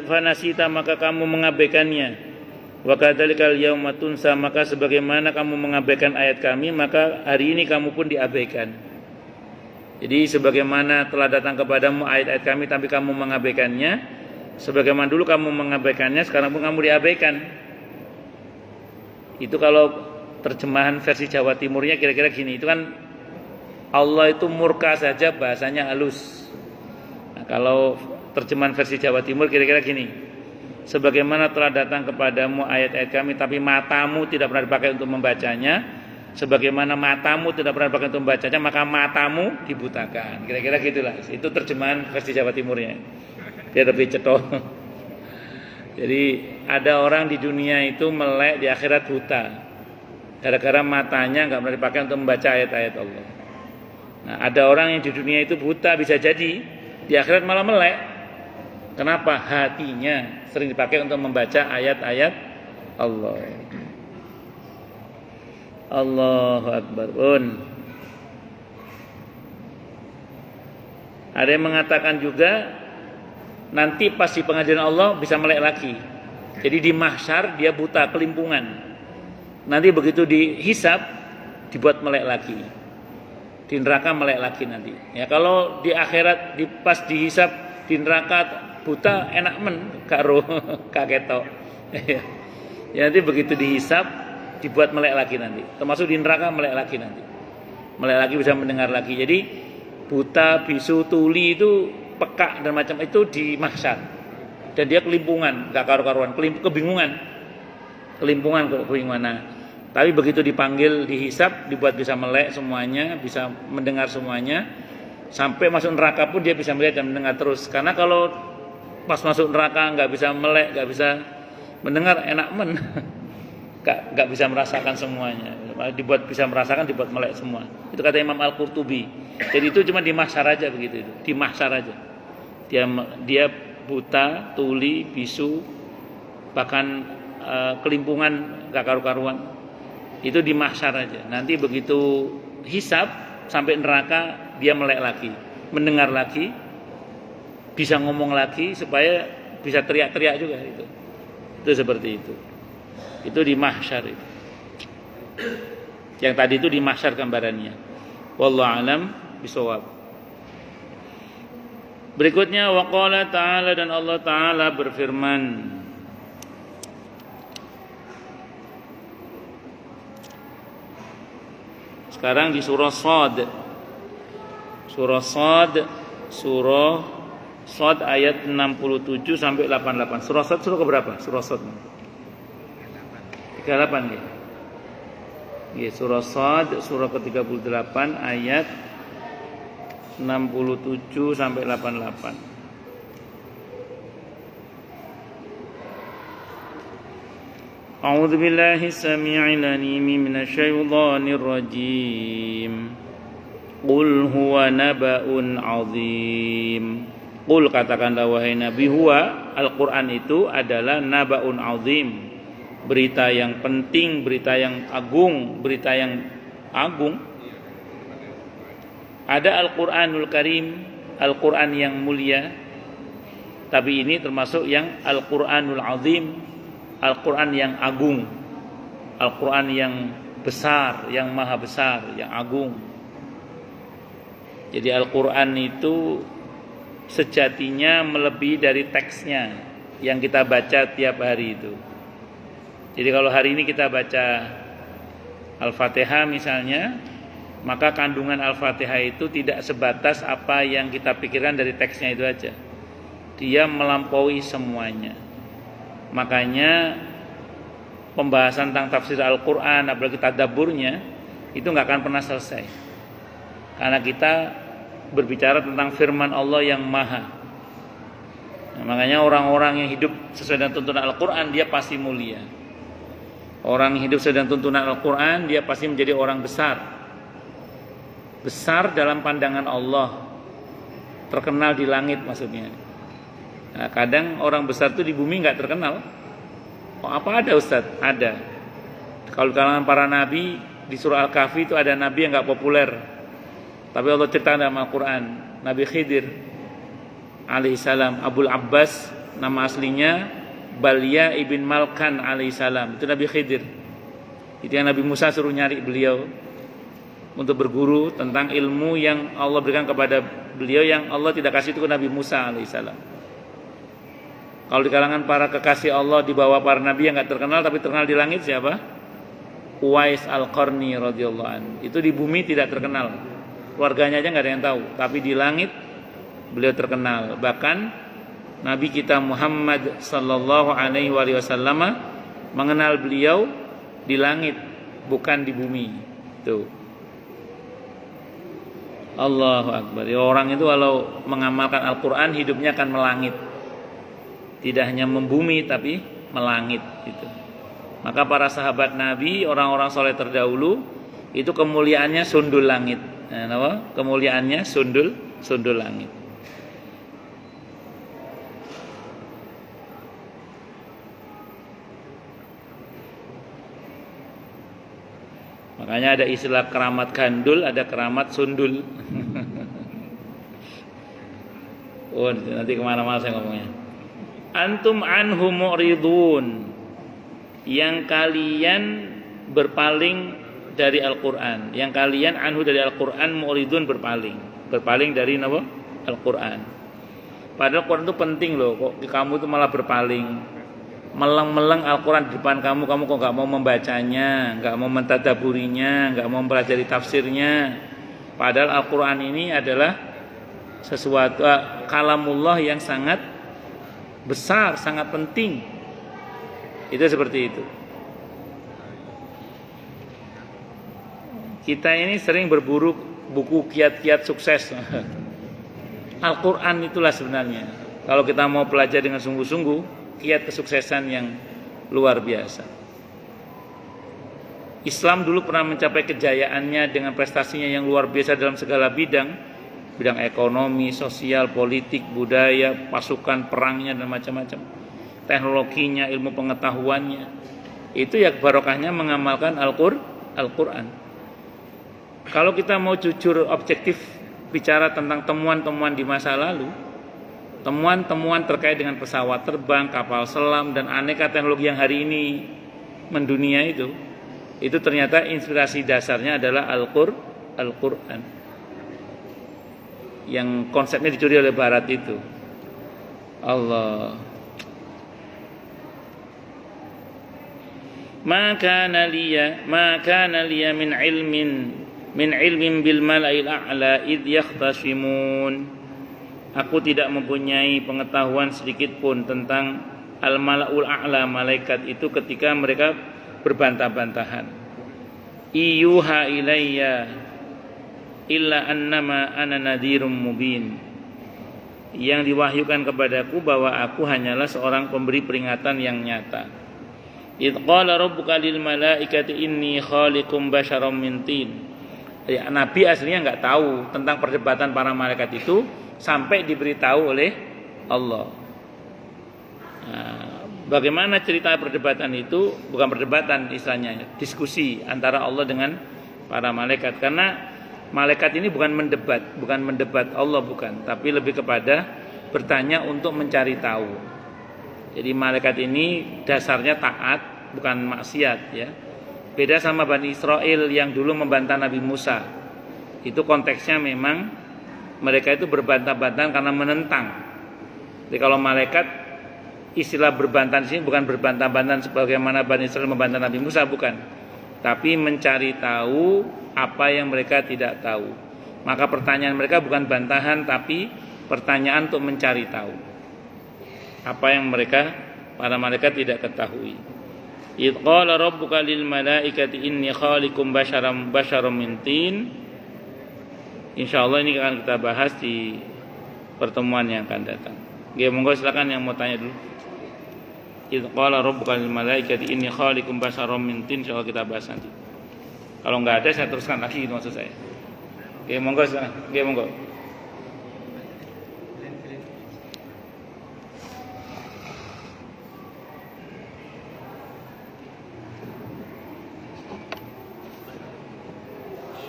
fanasita, maka kamu mengabaikannya. Wa kadzalikal yauma tunsa, maka sebagaimana kamu mengabaikan ayat kami, maka hari ini kamu pun diabaikan. Jadi sebagaimana telah datang kepadamu ayat-ayat kami tapi kamu mengabaikannya, Sebagaimana dulu kamu mengabaikannya, sekarang pun kamu diabaikan. Itu kalau terjemahan versi Jawa Timurnya kira-kira gini. Itu kan Allah itu murka saja bahasanya halus. Nah, kalau terjemahan versi Jawa Timur kira-kira gini. Sebagaimana telah datang kepadamu ayat-ayat kami, tapi matamu tidak pernah dipakai untuk membacanya. Sebagaimana matamu tidak pernah dipakai untuk membacanya, maka matamu dibutakan. Kira-kira gitulah. Itu terjemahan versi Jawa Timurnya. Dia lebih cetok. Jadi ada orang di dunia itu melek, di akhirat buta. Gara-gara matanya nggak pernah dipakai untuk membaca ayat-ayat Allah. Nah, ada orang yang di dunia itu buta, bisa jadi di akhirat malah melek. Kenapa? Hatinya sering dipakai untuk membaca ayat-ayat Allah. Allahu Akbar. Ada yang mengatakan juga nanti pas di pengadilan Allah bisa melek lagi. Jadi di mahsyar dia buta, kelimpungan. Nanti begitu dihisab dibuat melek lagi. Di neraka melek lagi nanti. Ya kalau di akhirat pas dihisab di neraka buta enak karo kaketo. Ya nanti begitu dihisab dibuat melek lagi nanti. Termasuk di neraka melek lagi nanti. Melek lagi bisa mendengar lagi. Jadi buta, bisu, tuli itu peka dan macam itu di mahsyar. Dan dia kelimpungan, gak karu-karuan, kebingungan. Nah, tapi begitu dipanggil, dihisab, dibuat bisa melek semuanya, bisa mendengar semuanya. Sampai masuk neraka pun dia bisa melihat dan mendengar terus. Karena kalau pas masuk neraka nggak bisa melek, nggak bisa mendengar, enak nggak bisa merasakan semuanya. Dibuat bisa merasakan, dibuat melek semua. Itu kata Imam Al-Qurtubi. Jadi itu cuma di mahsyar aja begitu itu. Di mahsyar aja. Dia buta, tuli, bisu, bahkan kelimpungan, gak karu-karuan. Itu di mahsyar aja. Nanti begitu hisab sampai neraka dia melek lagi, mendengar lagi, bisa ngomong lagi supaya bisa teriak-teriak juga itu. Itu seperti itu. Itu di mahsyar itu. Yang tadi itu di mahsyar gambarannya. Wallahu alam bisawab. Berikutnya waqala ta'ala, dan Allah Ta'ala berfirman, sekarang di surah Shad. Surah Shad ayat 67 sampai 88. Surah Shad surah keberapa? Surah Shad 38 ya. Ya, surah Shad surah ke-38 ayat 67 sampai 88. A'udzu billahi samii'il 'aliim minasyaitonir rajiim. Qul huwa naba'un 'adzim. Qul, katakanlah wahai Nabi, huwa, Al-Qur'an itu adalah naba'un 'adzim. Berita yang penting, berita yang agung, berita yang agung. Ada Al-Qur'anul Karim, Al-Qur'an yang mulia. Tapi ini termasuk yang Al-Qur'anul Azim, Al-Qur'an yang agung, Al-Qur'an yang besar, yang maha besar, yang agung. Jadi Al-Qur'an itu sejatinya melebihi dari teksnya yang kita baca tiap hari itu. Jadi kalau hari ini kita baca Al-Fatihah misalnya, maka kandungan Al-Fatihah itu tidak sebatas apa yang kita pikirkan dari teksnya itu aja. Dia melampaui semuanya. Makanya pembahasan tentang tafsir Al-Quran, apalagi tadabburnya, itu gak akan pernah selesai. Karena kita berbicara tentang firman Allah yang maha. Nah, makanya orang-orang yang hidup sesuai dengan tuntunan Al-Quran, dia pasti mulia. Orang yang hidup sesuai dengan tuntunan Al-Quran, dia pasti menjadi orang besar. Besar dalam pandangan Allah, terkenal di langit maksudnya. Nah, kadang orang besar itu di bumi nggak terkenal. Oh, apa ada Ustaz? Ada. Kalau kalangan para nabi di surah Al-Kahfi itu ada nabi yang nggak populer, tapi Allah ceritakan dalam Al-Quran. Nabi Khidir alaihissalam, Abul Abbas nama aslinya Balya ibn Malkan alaihissalam, itu Nabi Khidir. Itu yang Nabi Musa suruh nyari beliau untuk berguru tentang ilmu yang Allah berikan kepada beliau, yang Allah tidak kasih itu ke Nabi Musa alaihissalam. Kalau di kalangan para kekasih Allah di bawah para nabi yang enggak terkenal tapi terkenal di langit siapa? Uwais Al-Qarni radhiyallahu anhu. Itu di bumi tidak terkenal. Keluarganya aja enggak ada yang tahu, tapi di langit beliau terkenal. Bahkan Nabi kita Muhammad sallallahu alaihi wasallam mengenal beliau di langit, bukan di bumi. Tuh. Allahu Akbar. Ya, orang itu kalau mengamalkan Al-Qur'an hidupnya akan melangit. Tidak hanya membumi tapi melangit gitu. Maka para sahabat Nabi, orang-orang soleh terdahulu itu kemuliaannya sundul langit. Nah, kemuliaannya sundul langit. Makanya ada istilah keramat gandul, ada keramat sundul. Oh, nanti kemana-mana saya ngomongnya. Antum anhu mu'ridun, yang kalian berpaling dari Al-Qur'an, yang kalian anhu dari Al-Qur'an, mu'ridun berpaling dari apa? Al-Qur'an. Padahal Al-Qur'an itu penting loh, kok kamu itu malah berpaling, meleng-meleng Al-Qur'an di depan kamu kok gak mau membacanya, gak mau mentadaburinya, gak mau mempelajari tafsirnya. Padahal Al-Qur'an ini adalah sesuatu kalamullah yang sangat besar, sangat penting. Itu seperti itu. Kita ini sering berburu buku kiat-kiat sukses. Al-Quran itulah sebenarnya. Kalau kita mau pelajari dengan sungguh-sungguh, kiat kesuksesan yang luar biasa. Islam dulu pernah mencapai kejayaannya dengan prestasinya yang luar biasa dalam segala bidang ekonomi, sosial, politik, budaya, pasukan perangnya dan macam-macam. Teknologinya, ilmu pengetahuannya. Itu ya barokahnya mengamalkan Al-Qur'an. Kalau kita mau jujur objektif bicara tentang temuan-temuan di masa lalu, temuan-temuan terkait dengan pesawat terbang, kapal selam dan aneka teknologi yang hari ini mendunia itu ternyata inspirasi dasarnya adalah Al-Qur'an. Yang konsepnya dicuri oleh Barat itu. Allah. Maka nalia min ilmin bil mala'il a'la id yakhtasimun. Aku tidak mempunyai pengetahuan sedikit pun tentang al-mala'ul a'la, malaikat itu ketika mereka berbantah-bantahan. Iyuha ilayya illa annama ana nadhirum mubin. Yang diwahyukan kepadaku bahwa aku hanyalah seorang pemberi peringatan yang nyata. Idz qala rabbuka lil malaikati inni khaliqum basyaram min tin. Ya, Nabi aslinya enggak tahu tentang perdebatan para malaikat itu sampai diberitahu oleh Allah. Nah, bagaimana cerita perdebatan itu? Bukan perdebatan istilahnya, diskusi antara Allah dengan para malaikat. Karena malaikat ini bukan mendebat Allah, bukan, tapi lebih kepada bertanya untuk mencari tahu. Jadi malaikat ini dasarnya taat, bukan maksiat ya. Beda sama Bani Israel yang dulu membantah Nabi Musa. Itu konteksnya memang mereka itu berbantah-bantahan karena menentang. Jadi kalau malaikat istilah berbantah di sini bukan berbantah-bantahan sebagaimana Bani Israel membantah Nabi Musa, bukan. Tapi mencari tahu apa yang mereka tidak tahu. Maka pertanyaan mereka bukan bantahan tapi pertanyaan untuk mencari tahu apa yang para malaikat tidak ketahui. Idz qala rabbuka lil malaikati inni khaliqum basyaram min tin. Insyaallah ini akan kita bahas di pertemuan yang akan datang. Oke, monggo silakan yang mau tanya dulu. Idz qala rabbuka lil malaikati inni khaliqum basyaram min tin, insyaallah kita bahas nanti. Kalau enggak ada saya teruskan lagi itu maksud saya. Oke, monggo silakan. Oke, monggo.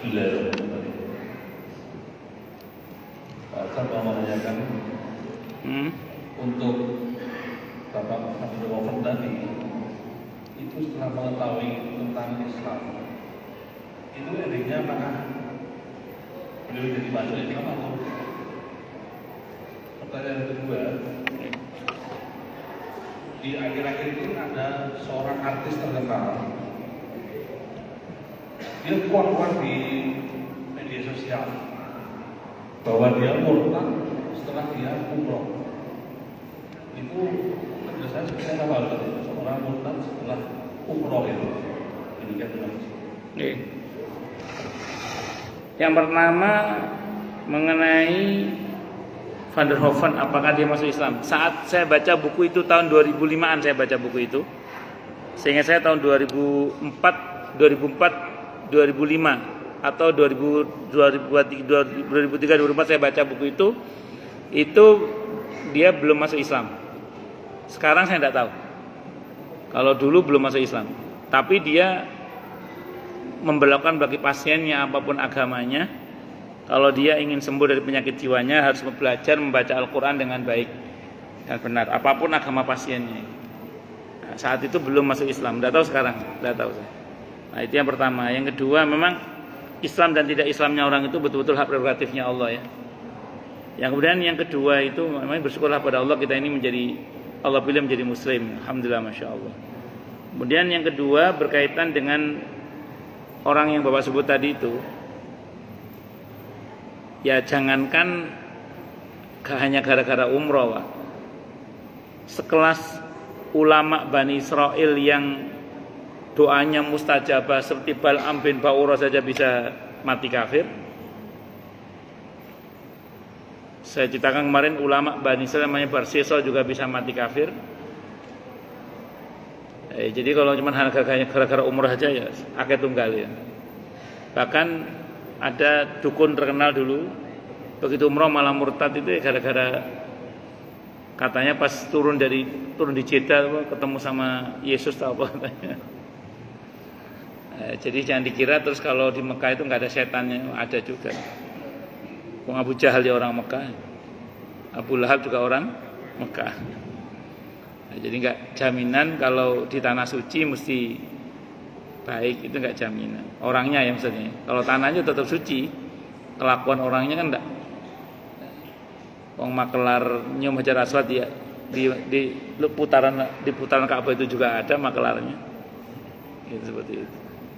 Bismillahirrahmanirrahim. Saya mau menanyakan untuk Bapak Abdul Wafat tadi, itu setelah mengetahui tentang Islam, itu endingnya apakah beliau jadi masuk Islam atau? Pertanyaan kedua, di akhir-akhir ini ada seorang artis terkenal. Dia kuat-kuat di media sosial bahwa dia murtad setelah dia umroh. Itu menurut saya seperti apa tadi? Seorang murtad setelah umroh itu. Demikian dengan Yang pertama mengenai Van der Hoeven, apakah dia masuk Islam? Saat saya baca buku itu tahun 2005-an saya baca buku itu. Sehingga saya tahun 2004, 2005 atau 2003, 2004 saya baca buku itu dia belum masuk Islam. Sekarang saya tidak tahu. Kalau dulu belum masuk Islam, tapi dia membelokkan bagi pasiennya apapun agamanya. Kalau dia ingin sembuh dari penyakit jiwanya harus belajar membaca Al-Quran dengan baik dan benar, apapun agama pasiennya. Nah, saat itu belum masuk Islam, tidak tahu sekarang, tidak tahu saya. Nah, itu yang pertama. Yang kedua, memang Islam dan tidak Islamnya orang itu betul-betul hak prerogatifnya Allah ya. Yang kemudian yang kedua itu memang bersyukurlah pada Allah kita ini Allah pilih menjadi Muslim, alhamdulillah, masya Allah. Kemudian yang kedua berkaitan dengan orang yang Bapak sebut tadi itu. Ya jangankan hanya gara-gara umroh, Pak. Sekelas ulama Bani Israel yang doanya mustajabah seperti Bal'am bin Ba'urah saja bisa mati kafir. Saya ceritakan kemarin ulama Bani Israel namanya Barsisa juga bisa mati kafir. Jadi kalau cuma gara-gara umroh saja ya akeh tunggal ya. Bahkan ada dukun terkenal dulu begitu umroh malah murtad itu gara-gara katanya pas turun di Jeddah ketemu sama Yesus atau apa katanya. Jadi jangan dikira terus kalau di Mekah itu nggak ada setannya, ada juga. Abu Jahal ya orang Mekah, Abu Lahab juga orang Mekah. Jadi nggak jaminan kalau di tanah suci mesti baik, itu enggak jaminan. Orangnya ya maksudnya. Kalau tanahnya tetap suci, kelakuan orangnya kan enggak. Wong makelar nyium Hajar Aswad ya di putaran Ka'bah itu juga ada makelarnya. Gitu seperti itu.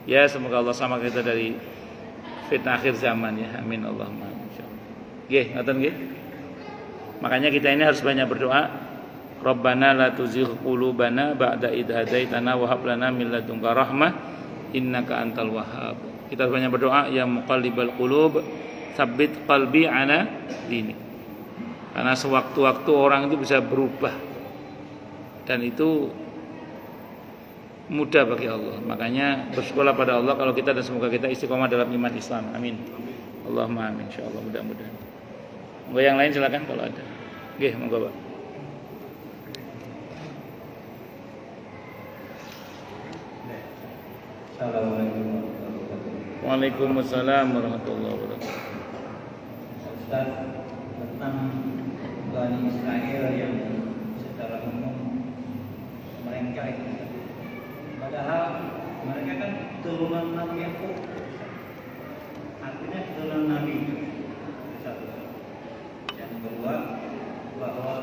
Ya semoga Allah sama kita dari fitnah akhir zaman ya. Amin Allahumma insyaallah. Nggih, ngoten nggih. Makanya kita ini harus banyak berdoa. Rabbana la tuzigh qulubana ba'da idh hadaitana wa hab lana min ladunka rahmah innaka antal wahhab. Kita harus banyak berdoa ya muqallibal qulub tsabbit qalbi ala dinik. Karena sewaktu-waktu orang itu bisa berubah dan itu mudah bagi Allah. Makanya bersyukurlah pada Allah kalau kita dan semoga kita istiqomah dalam iman Islam. Amin. Allahumma amin insyaallah, mudah-mudahan. Monggo yang lain silakan kalau ada. Nggih, monggo Pak. Assalamualaikum warahmatullahi wabarakatuh. Waalaikumsalam warahmatullahi wabarakatuh. Ustaz, tentang Bani Israel yang secara umum mereka itu, padahal mereka kan turunan Nabi Yakub, artinya turunan Nabi. Satu. Yang kedua, bahwa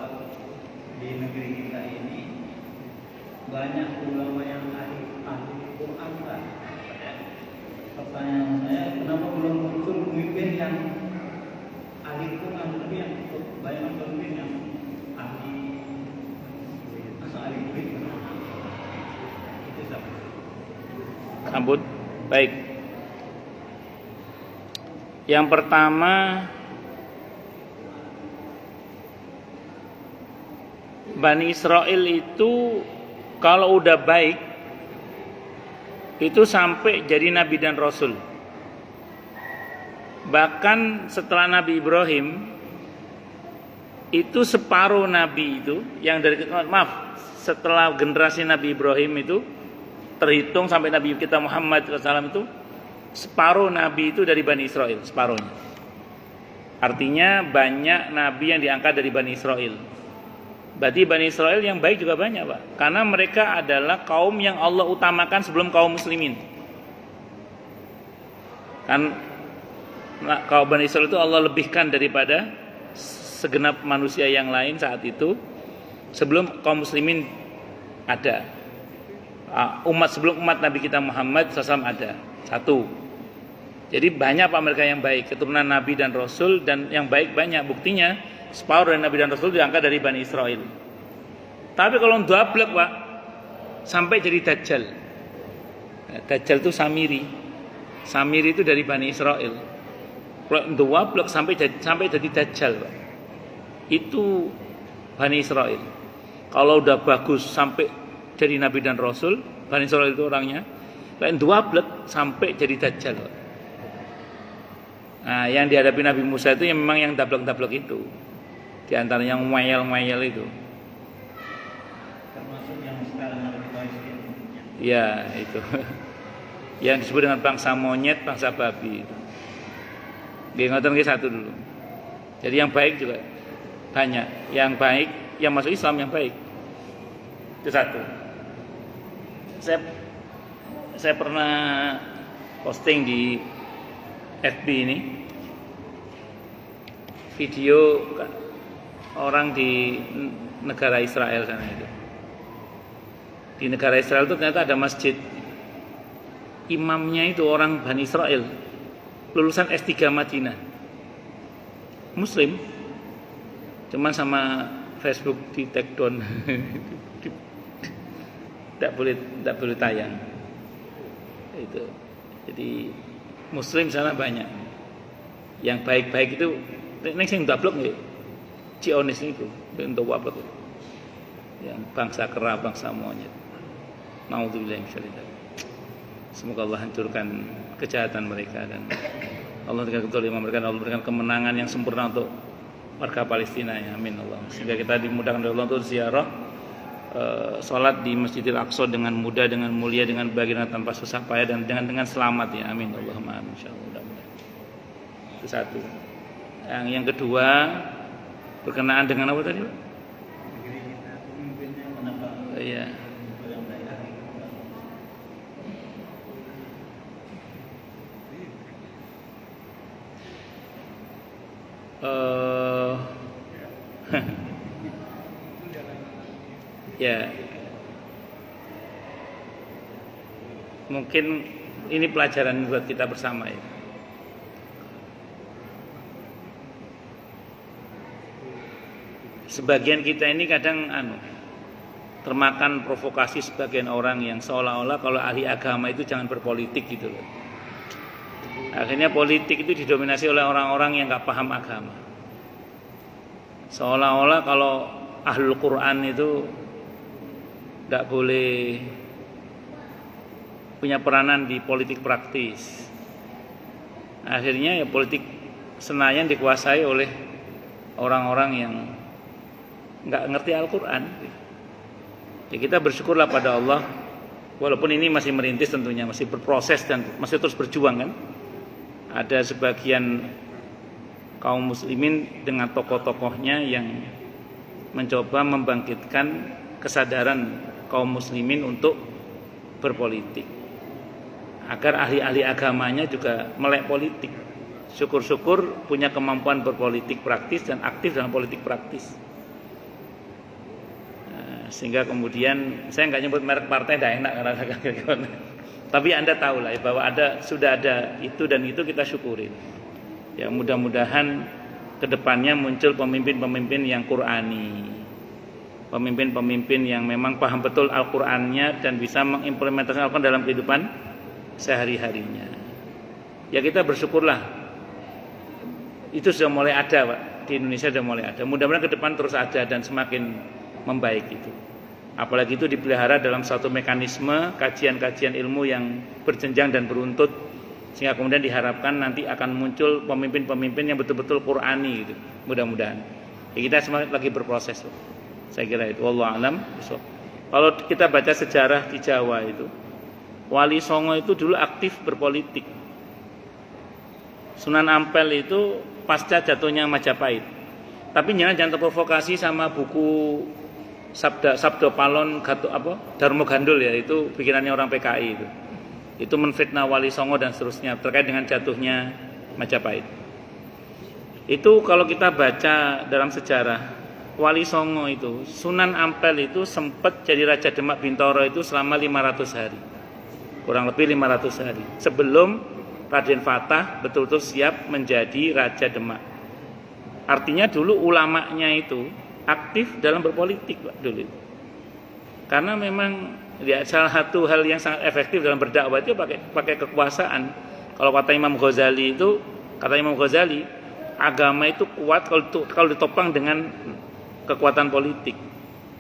di negeri kita ini banyak ulama yang ahli Quran kan. Pertanyaan saya, kenapa belum muncul pemimpin yang ahli Quran, tapi yang banyak pemimpin yang ahli Quran? Itu sama. Sambut. Baik. Yang pertama Bani Israel itu kalau udah baik itu sampai jadi nabi dan rasul. Bahkan setelah Nabi Ibrahim itu separuh nabi itu yang dari setelah generasi Nabi Ibrahim itu terhitung sampai Nabi kita Muhammad SAW itu separuh nabi itu dari Bani Israel, separuhnya. Artinya banyak nabi yang diangkat dari Bani Israel. Berarti Bani Israel yang baik juga banyak, Pak. Karena mereka adalah kaum yang Allah utamakan sebelum kaum muslimin. Kan kaum Bani Israel itu Allah lebihkan daripada segenap manusia yang lain saat itu sebelum kaum muslimin Ada. Umat sebelum umat Nabi kita Muhammad SAW ada. Satu. Jadi banyak Pak mereka yang baik, keturunan Nabi dan Rasul, dan yang baik banyak. Buktinya separuh dari Nabi dan Rasul diangkat dari Bani Israel. Tapi kalau double Pak, sampai jadi Dajjal. Dajjal itu Samiri. Samiri itu dari Bani Israel. Kalau double sampai jadi Dajjal Pak. Itu Bani Israel. Kalau udah bagus sampai jadi Nabi dan Rasul, Bani Israel itu orangnya. Kalau double sampai jadi Dajjal Pak. Nah, yang dihadapi Nabi Musa itu yang memang yang dablek-dablek itu. Di antara yang ngeyel-ngeyel itu. Termasuk yang sekarang ada di Palestina. Ya, itu. Yang disebut dengan bangsa monyet, bangsa babi. Nggih ngoten nggih satu dulu. Jadi yang baik juga banyak. Yang baik, yang masuk Islam yang baik. Itu satu. Saya pernah posting di FB ini video orang di negara Israel sana itu. Di negara Israel itu ternyata ada masjid. Imamnya itu orang Bani Israel, lulusan S3 Madinah, Muslim, cuman sama Facebook di take down, tidak boleh tayang. Itu. Jadi Muslim sana banyak. Yang baik-baik itu nek sing dablek nggih. Zionis itu bentuk apa tuh? Yang bangsa kera, bangsa monyet. Nauzubillahi minasyaitonir rajim. Semoga Allah hancurkan kejahatan mereka dan Allah dengan kezaliman mereka, Allah berikan kemenangan yang sempurna untuk warga Palestina ya. Amin Allah. Sehingga kita dimudahkan oleh Allah untuk ziarah salat di Masjidil Aqsa dengan mudah, dengan mulia, dengan bahagia, tanpa susah payah dan dengan selamat ya. Amin Allahumma amin insyaallah. Itu satu. Yang kedua berkenaan dengan apa tadi, Pak? Negeri kita pemimpinnya menambah. Iya. Yang baik. Ya, mungkin ini pelajaran buat kita bersama ya. Sebagian kita ini kadang termakan provokasi sebagian orang yang seolah-olah kalau ahli agama itu jangan berpolitik gitu loh. Akhirnya politik itu didominasi oleh orang-orang yang nggak paham agama. Seolah-olah kalau ahlul Quran itu nggak boleh punya peranan di politik praktis. Akhirnya ya politik Senayan dikuasai oleh orang-orang yang nggak ngerti Al-Quran. Ya kita bersyukurlah pada Allah, walaupun ini masih merintis tentunya, masih berproses dan masih terus berjuang kan. Ada sebagian kaum muslimin dengan tokoh-tokohnya yang mencoba membangkitkan kesadaran kaum muslimin untuk berpolitik, agar ahli-ahli agamanya juga melek politik. Syukur-syukur punya kemampuan berpolitik praktis dan aktif dalam politik praktis. Sehingga kemudian saya nggak nyebut merek partai, dah enak karena tapi Anda tahu lah ya, bahwa sudah ada itu dan itu kita syukurin. Ya mudah-mudahan kedepannya muncul pemimpin-pemimpin yang Qur'ani, pemimpin-pemimpin yang memang paham betul Al-Qur'annya dan bisa mengimplementasikan Al-Qur'an dalam kehidupan sehari-harinya. Ya kita bersyukurlah itu sudah mulai ada Pak, di Indonesia sudah mulai ada. Mudah-mudahan ke depan terus ada dan semakin membaik itu. Apalagi itu dipelihara dalam satu mekanisme kajian-kajian ilmu yang berjenjang dan beruntut, sehingga kemudian diharapkan nanti akan muncul pemimpin-pemimpin yang betul-betul Qur'ani gitu. Mudah-mudahan. Ya, kita semua lagi berproses. Saya kira itu. Wallahu a'lam. Kalau kita baca sejarah di Jawa itu, Wali Songo itu dulu aktif berpolitik. Sunan Ampel itu pasca jatuhnya Majapahit. Tapi jangan terprovokasi sama buku Sabda Palon Darmo Gandul ya, itu bikinannya orang PKI itu. Itu menfitnah Wali Songo dan seterusnya terkait dengan jatuhnya Majapahit. Itu kalau kita baca dalam sejarah Wali Songo itu, Sunan Ampel itu sempat jadi Raja Demak Bintoro itu selama 500 hari. Kurang lebih 500 hari. Sebelum Raden Fatah betul-betul siap menjadi Raja Demak. Artinya dulu ulamanya itu aktif dalam berpolitik Pak, dulu. Karena memang ya, salah satu hal yang sangat efektif dalam berdakwah itu pakai kekuasaan. Kalau kata Imam Ghazali, agama itu kuat kalau ditopang dengan kekuatan politik,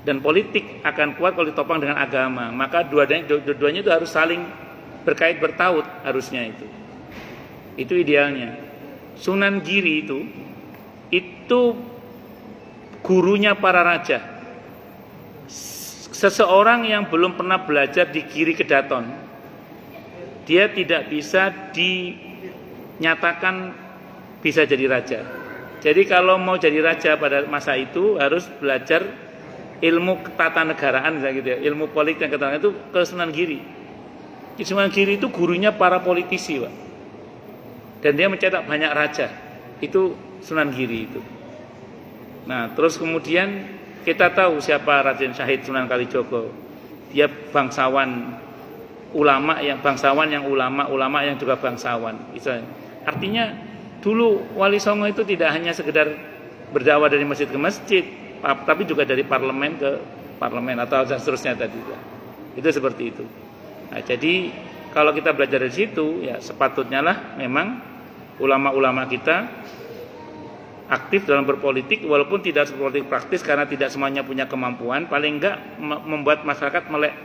dan politik akan kuat kalau ditopang dengan agama. Maka dua-duanya itu harus saling berkait bertaut, harusnya itu idealnya. Sunan Giri itu gurunya para raja. Seseorang yang belum pernah belajar di Giri Kedaton, dia tidak bisa dinyatakan bisa jadi raja. Jadi kalau mau jadi raja pada masa itu harus belajar ilmu ketatanegaraan gitu ya, ilmu politik dan ketatanegaraan itu ke Sunan Giri. Sunan Giri itu gurunya para politisi, Pak. Dan dia mencetak banyak raja. Itu Sunan Giri itu. Nah, terus kemudian kita tahu siapa Raden Syahid Sunan Kalijogo. Dia bangsawan ulama yang ulama yang juga bangsawan. Artinya dulu Wali Songo itu tidak hanya sekedar berdakwah dari masjid ke masjid, tapi juga dari parlemen ke parlemen atau seterusnya tadi. Itu seperti itu. Nah, jadi kalau kita belajar dari situ, ya sepatutnya lah memang ulama-ulama kita aktif dalam berpolitik, walaupun tidak berpolitik praktis karena tidak semuanya punya kemampuan, paling enggak membuat masyarakat melek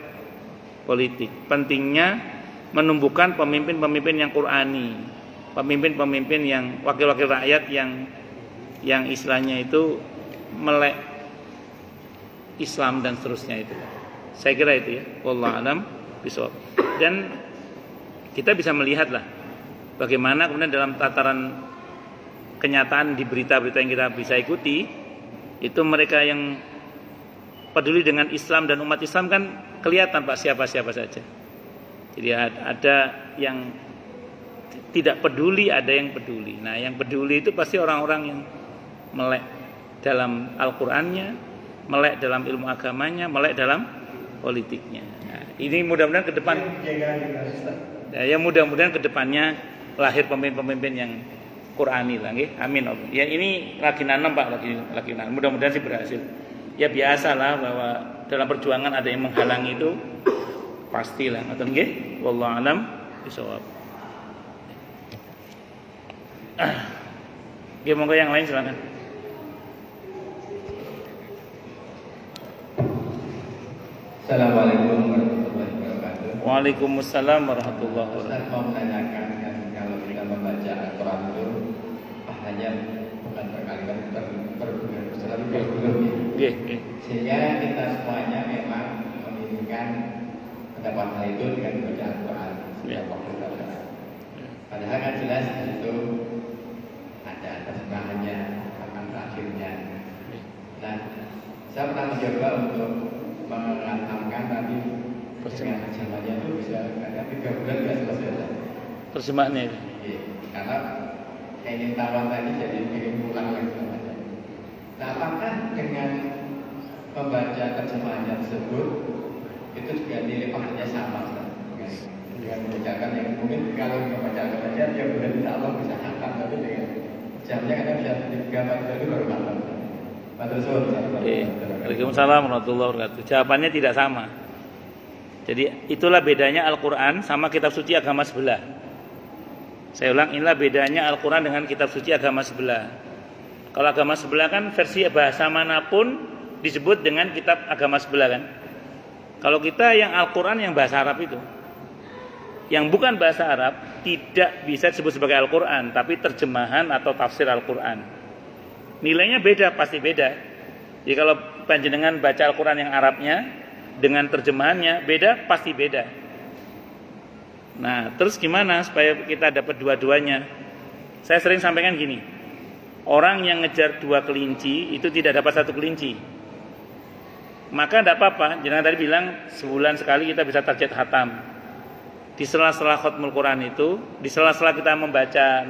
politik. Pentingnya menumbuhkan pemimpin-pemimpin yang Qur'ani, pemimpin-pemimpin yang wakil-wakil rakyat yang istilahnya itu melek Islam dan seterusnya itu. Saya kira itu ya. Wallahu a'lam bishawab. Dan kita bisa melihatlah bagaimana kemudian dalam tataran kenyataan di berita-berita yang kita bisa ikuti, itu mereka yang peduli dengan Islam dan umat Islam kan kelihatan Pak siapa-siapa saja. Jadi ada yang tidak peduli, ada yang peduli. Nah, yang peduli itu pasti orang-orang yang melek dalam Al-Qur'annya, melek dalam ilmu agamanya, melek dalam politiknya. Nah, ini mudah-mudahan ke depan ya mudah-mudahan ke depannya lahir pemimpin-pemimpin yang Qur'ani lah nggih. Amin. Ya ini lagi nanam Pak, lagi nanam. Mudah-mudahan sih berhasil. Ya biasalah bahwa dalam perjuangan ada yang menghalangi itu pastilah. Ngoten nggih. Wallahu a'lam bishawab. Oke, monggo yang lain silakan. Assalamualaikum warahmatullahi wabarakatuh. Waalaikumsalam warahmatullahi wabarakatuh. Ustaz mau menanyakan kan, kalau kita membaca Al-Quran itu hanya bukan berkali-kali berbulan, selalu berbulung ya. Sehingga kita semuanya memang menginginkan pendapat hal itu dengan membaca Al-Quran setiap waktu bacaan. Padahal kan jelas di situ ada terjemahannya, akan terakhirnya. Nah, saya pernah mencoba untuk mengantamkan tapi dengan terjemahannya itu bisa ada 3 bulan nggak selesai. Terjemahannya itu. Iya, karena ingin tawan tadi jadi ingin ulang lagi. Nah, apakah dengan membaca terjemahannya tersebut itu juga nilai pahalanya sama dengan mengucapkan yang mungkin kalau membaca saja dia boleh tidak Allah bisa hantam, tapi dengan jamnya kadang bisa 3-4 kali baru hantam. Waalaikumsalam warahmatullahi wabarakatuh. Jawabannya tidak sama. Jadi itulah bedanya Al-Quran sama kitab suci agama sebelah. Saya ulang, inilah bedanya Al-Quran dengan kitab suci agama sebelah. Kalau agama sebelah kan versi bahasa manapun disebut dengan kitab agama sebelah kan. Kalau kita yang Al-Quran yang bahasa Arab itu, yang bukan bahasa Arab tidak bisa disebut sebagai Al-Quran, tapi terjemahan atau tafsir Al-Quran. Nilainya beda, pasti beda. Jadi kalau panjenengan baca Al-Quran yang Arabnya dengan terjemahannya beda, pasti beda. Nah, terus gimana supaya kita dapat dua-duanya? Saya sering sampaikan gini, orang yang ngejar 2 kelinci itu tidak dapat 1 kelinci. Maka tidak apa-apa, jangan tadi bilang sebulan sekali kita bisa target khatam. Di sela-sela khatmul Quran itu, di sela-sela kita membaca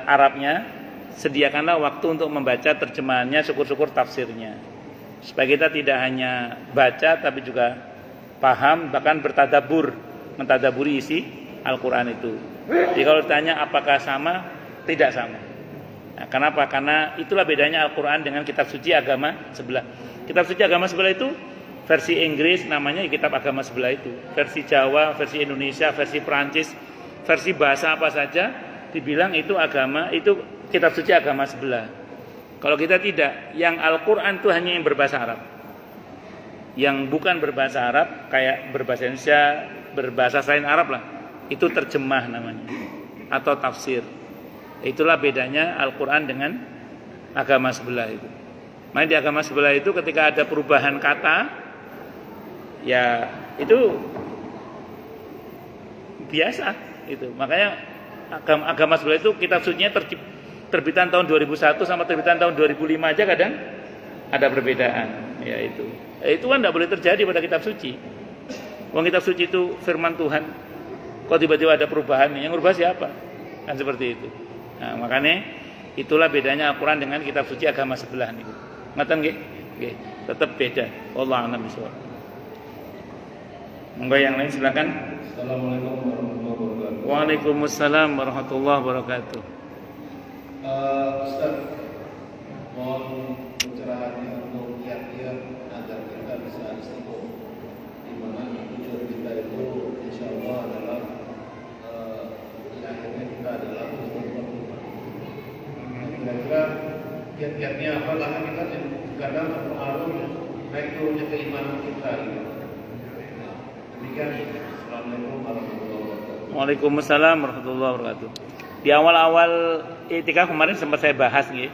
Arabnya, sediakanlah waktu untuk membaca terjemahannya, syukur-syukur tafsirnya. Supaya kita tidak hanya baca tapi juga paham, bahkan bertadabur, mentadaburi isi Al-Quran itu. Jadi kalau ditanya apakah sama, tidak sama. Nah, kenapa? Karena itulah bedanya Al-Quran dengan kitab suci agama sebelah. Kitab suci agama sebelah itu versi Inggris namanya kitab agama sebelah itu. Versi Jawa, versi Indonesia, versi Perancis, versi bahasa apa saja dibilang itu agama, itu kitab suci agama sebelah. Kalau kita tidak, yang Al-Quran itu hanya yang berbahasa Arab. Yang bukan berbahasa Arab, kayak berbahasa Indonesia, berbahasa selain Arab lah, itu terjemah namanya, atau tafsir. Itulah bedanya Al-Quran dengan agama sebelah itu. Makanya di agama sebelah itu ketika ada perubahan kata, ya itu biasa itu. Makanya agama sebelah itu kitab sucinya terbitan tahun 2001 sama terbitan tahun 2005 aja kadang ada perbedaan. Ya itu. Itu kan tidak boleh terjadi pada kitab suci. Wong kitab suci itu firman Tuhan. Kok tiba-tiba ada perubahan? Yang berubah siapa? Kan seperti itu. Nah, makanya itulah bedanya Al-Quran dengan kitab suci agama sebelah nih. Ngaten nggih? Nggih, tetap beda. Wallahu a'lam bishawab. Monggo yang lain silakan. Assalamualaikum warahmatullahi wabarakatuh. Waalaikumsalam warahmatullahi wabarakatuh. Ustaz, mohon pencerahannya untuk kiat-kiat agar kita bisa istiqomah, di mana tujuan kita itu insya Allah adalah akhirnya kita adalah kira-kira kiat-kiatnya apa? Karena kita kadang terpengaruh naik turunnya keimanan kita. Demikian. Assalamualaikum warahmatullahi wabarakatuh. Waalaikumsalam warahmatullahi wabarakatuh. Di awal-awal i'tikaf kemarin sempat saya bahas nih.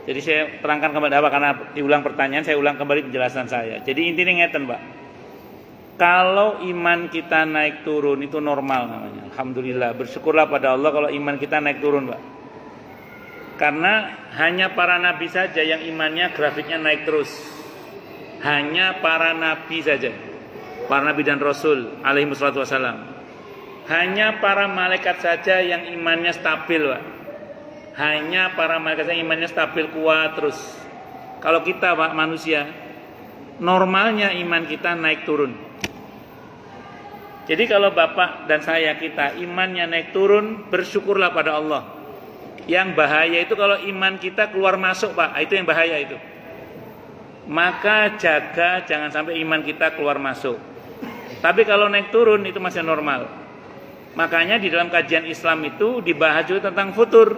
Jadi saya terangkan kembali apa, karena diulang pertanyaan, saya ulang kembali penjelasan saya. Jadi intinya ngeten, Pak. Kalau iman kita naik turun itu normal namanya. Alhamdulillah, bersyukurlah pada Allah kalau iman kita naik turun, Pak. Karena hanya para nabi saja yang imannya grafiknya naik terus. Hanya para nabi saja. Para nabi dan rasul alaihi wassalatu wassalam. Hanya para malaikat saja yang imannya stabil, Pak. Hanya para malaikat saja yang imannya stabil, kuat terus. Kalau kita, Pak, manusia, normalnya iman kita naik turun. Jadi kalau Bapak dan saya kita imannya naik turun, bersyukurlah pada Allah. Yang bahaya itu kalau iman kita keluar masuk, Pak. Itu yang bahaya itu. Maka jaga jangan sampai iman kita keluar masuk. Tapi kalau naik turun itu masih normal. Makanya di dalam kajian Islam itu dibahas juga tentang futur.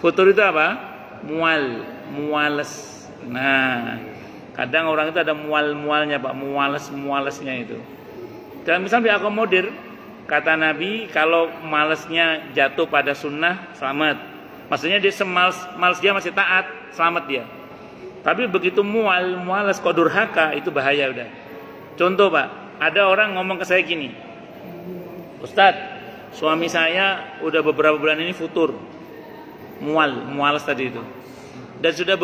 Futur itu apa? Muales. Nah, kadang orang itu ada mualnya, Pak, mualesnya itu. Dan misalnya diakomodir, kata Nabi, kalau malesnya jatuh pada sunnah, selamat. Maksudnya dia semales dia masih taat, selamat dia. Tapi begitu muales kok durhaka, itu bahaya udah. Contoh, Pak, ada orang ngomong ke saya gini, Ustadz, suami saya udah beberapa bulan ini futur, muales tadi itu. Dan sudah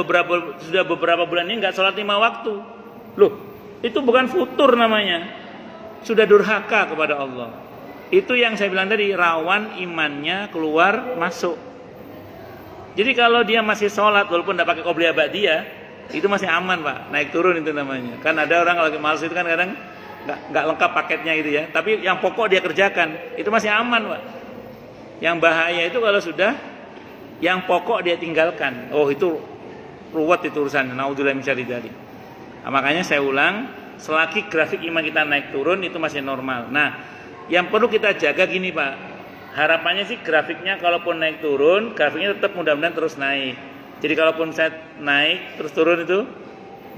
beberapa bulan ini nggak sholat 5 waktu. Loh, itu bukan futur namanya, sudah durhaka kepada Allah. Itu yang saya bilang tadi, rawan imannya keluar masuk. Jadi kalau dia masih sholat walaupun tidak pakai qobliyah ba'diyah, itu masih aman, Pak. Naik turun itu namanya. Kan ada orang lagi malas itu kan kadang nggak lengkap paketnya gitu ya. Tapi yang pokok dia kerjakan, itu masih aman, Pak. Yang bahaya itu kalau sudah yang pokok dia tinggalkan. Oh, itu ruwet itu urusannya. Naudzubillah min syarri dzalik. Nah, makanya saya ulang, selagi grafik iman kita naik turun itu masih normal. Nah, yang perlu kita jaga gini, Pak. Harapannya sih grafiknya kalaupun naik turun, grafiknya tetap mudah-mudahan terus naik. Jadi kalaupun saya naik terus turun itu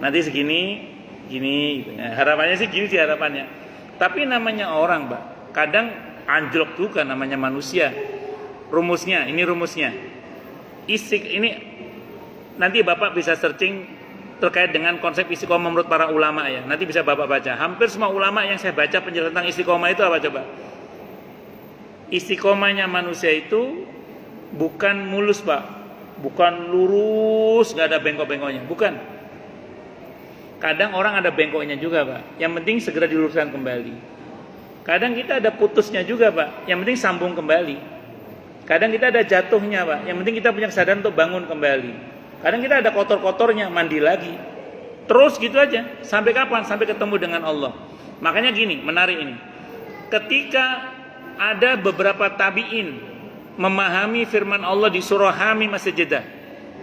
nanti segini, gini. Nah, harapannya sih gini sih harapannya. Tapi namanya orang, Pak, kadang anjlok juga namanya manusia. Rumusnya, ini rumusnya. Ini nanti Bapak bisa searching terkait dengan konsep istiqomah menurut para ulama ya. Nanti bisa Bapak baca. Hampir semua ulama yang saya baca penjelasan tentang istiqomah itu apa coba? Istiqomahnya manusia itu bukan mulus, Pak. Bukan lurus, gak ada bengkok-bengkoknya. Bukan. Kadang orang ada bengkoknya juga, Pak. Yang penting segera diluruskan kembali. Kadang kita ada putusnya juga, Pak. Yang penting sambung kembali. Kadang kita ada jatuhnya, Pak. Yang penting kita punya kesadaran untuk bangun kembali. Kadang kita ada kotor-kotornya, mandi lagi. Terus gitu aja. Sampai kapan? Sampai ketemu dengan Allah. Makanya gini, menarik ini. Ketika ada beberapa tabi'in memahami firman Allah di surah Hamim As-Sajdah,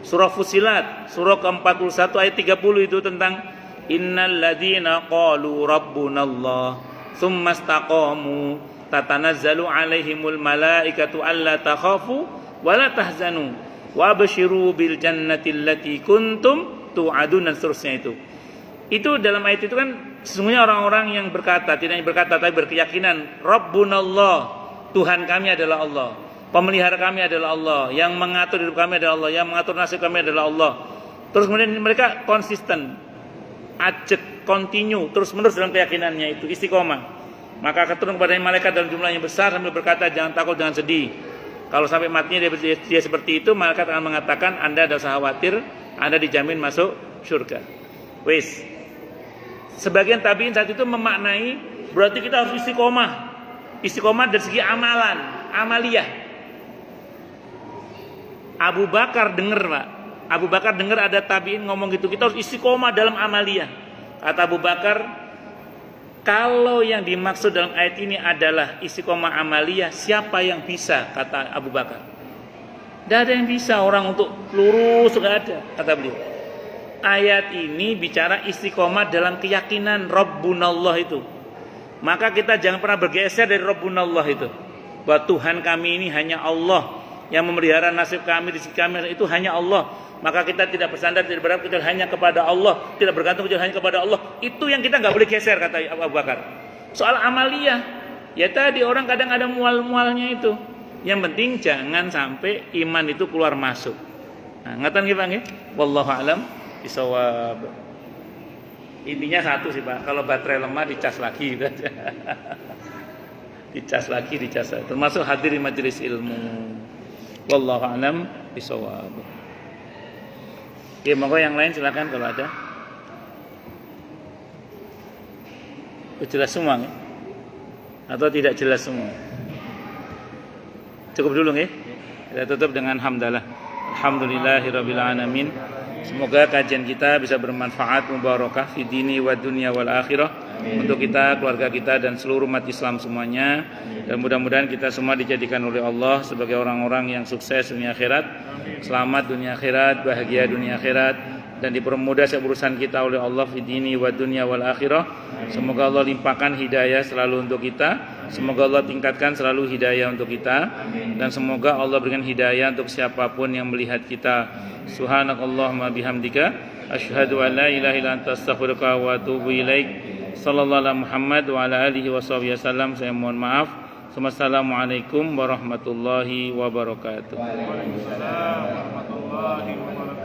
surah Fussilat, surah ke-41 ayat 30 itu tentang innal ladzina qalu rabbunallah tsumma istaqamu tatanazzalu alaihimul malaikatu alla takhafu wa la tahzanu wa abshiru bil jannati allati kuntum tu'adun, dan seterusnya itu. Itu dalam ayat itu kan sesungguhnya orang-orang yang berkata, tidak hanya berkata tapi berkeyakinan, Rabbunallah, Tuhan kami adalah Allah, pemelihara kami adalah Allah, yang mengatur hidup kami adalah Allah, yang mengatur nasib kami adalah Allah. Terus kemudian mereka konsisten, ajak, continue, terus menerus dalam keyakinannya itu, istiqomah. Maka akan turun kepada malaikat dalam jumlah yang besar sambil berkata, jangan takut, jangan sedih. Kalau sampai matinya dia seperti itu, malaikat akan mengatakan, Anda tidak usah khawatir, Anda dijamin masuk surga. Wis. Sebagian tabi'in saat itu memaknai berarti kita harus istiqomah dari segi amalan, amaliyah. Abu Bakar dengar, Pak. Abu Bakar dengar ada tabi'in ngomong gitu, kita harus istiqomah dalam amaliyah. Kata Abu Bakar, kalau yang dimaksud dalam ayat ini adalah istiqomah amaliyah, siapa yang bisa? Kata Abu Bakar. Tidak ada yang bisa, orang untuk lurus tidak ada, kata beliau. Ayat ini bicara istiqomah dalam keyakinan Rabbunallah itu. Maka kita jangan pernah bergeser dari Rabbunallah itu. Bahwa Tuhan kami ini hanya Allah, yang memelihara nasib kami, rezeki kami itu hanya Allah. Maka kita tidak bersandar, tidak berharap kecuali hanya kepada Allah, tidak bergantung kecuali hanya kepada Allah. Itu yang kita nggak boleh geser, kata Abu Bakar. Soal amaliyah, ya tadi orang kadang ada mual-mualnya itu. Yang penting jangan sampai iman itu keluar masuk. Nah, ngatan nggih Pak nggih? Wallahu a'lam bisawab. Intinya satu sih Pak, kalau baterai lemah dicas lagi gitu aja. Dicas lagi. Termasuk hadir di majelis ilmu. Wallahu a'lam bisawab. Ya, monggo yang lain silakan kalau ada. Jelas semua ya? Atau tidak jelas semua? Cukup dulu nggih. Kita tutup dengan hamdalah. Alhamdulillahirabbil alamin. Semoga kajian kita bisa bermanfaat, mubarakah fi dini wa dunya wal akhirah. Amin. Untuk kita, keluarga kita dan seluruh umat Islam semuanya. Amin. Dan mudah-mudahan kita semua dijadikan oleh Allah sebagai orang-orang yang sukses dunia akhirat. Amin. Selamat dunia akhirat, bahagia dunia akhirat, dan dipermudah urusan kita oleh Allah fi dini wa dunya wal akhirah. Amin. Semoga Allah limpahkan hidayah selalu untuk kita. Semoga Allah tingkatkan selalu hidayah untuk kita. Amin. Dan semoga Allah berikan hidayah untuk siapapun yang melihat kita. Subhanakallahumma bihamdika asyhadu an la ilaha illa anta astaghfiruka wa atubu ilaik. Sallallahu alaihi Muhammad wa ala alihi wasallam. Saya mohon maaf. Wassalamualaikum warahmatullahi wabarakatuh. Waalaikumsalam warahmatullahi wabarakatuh.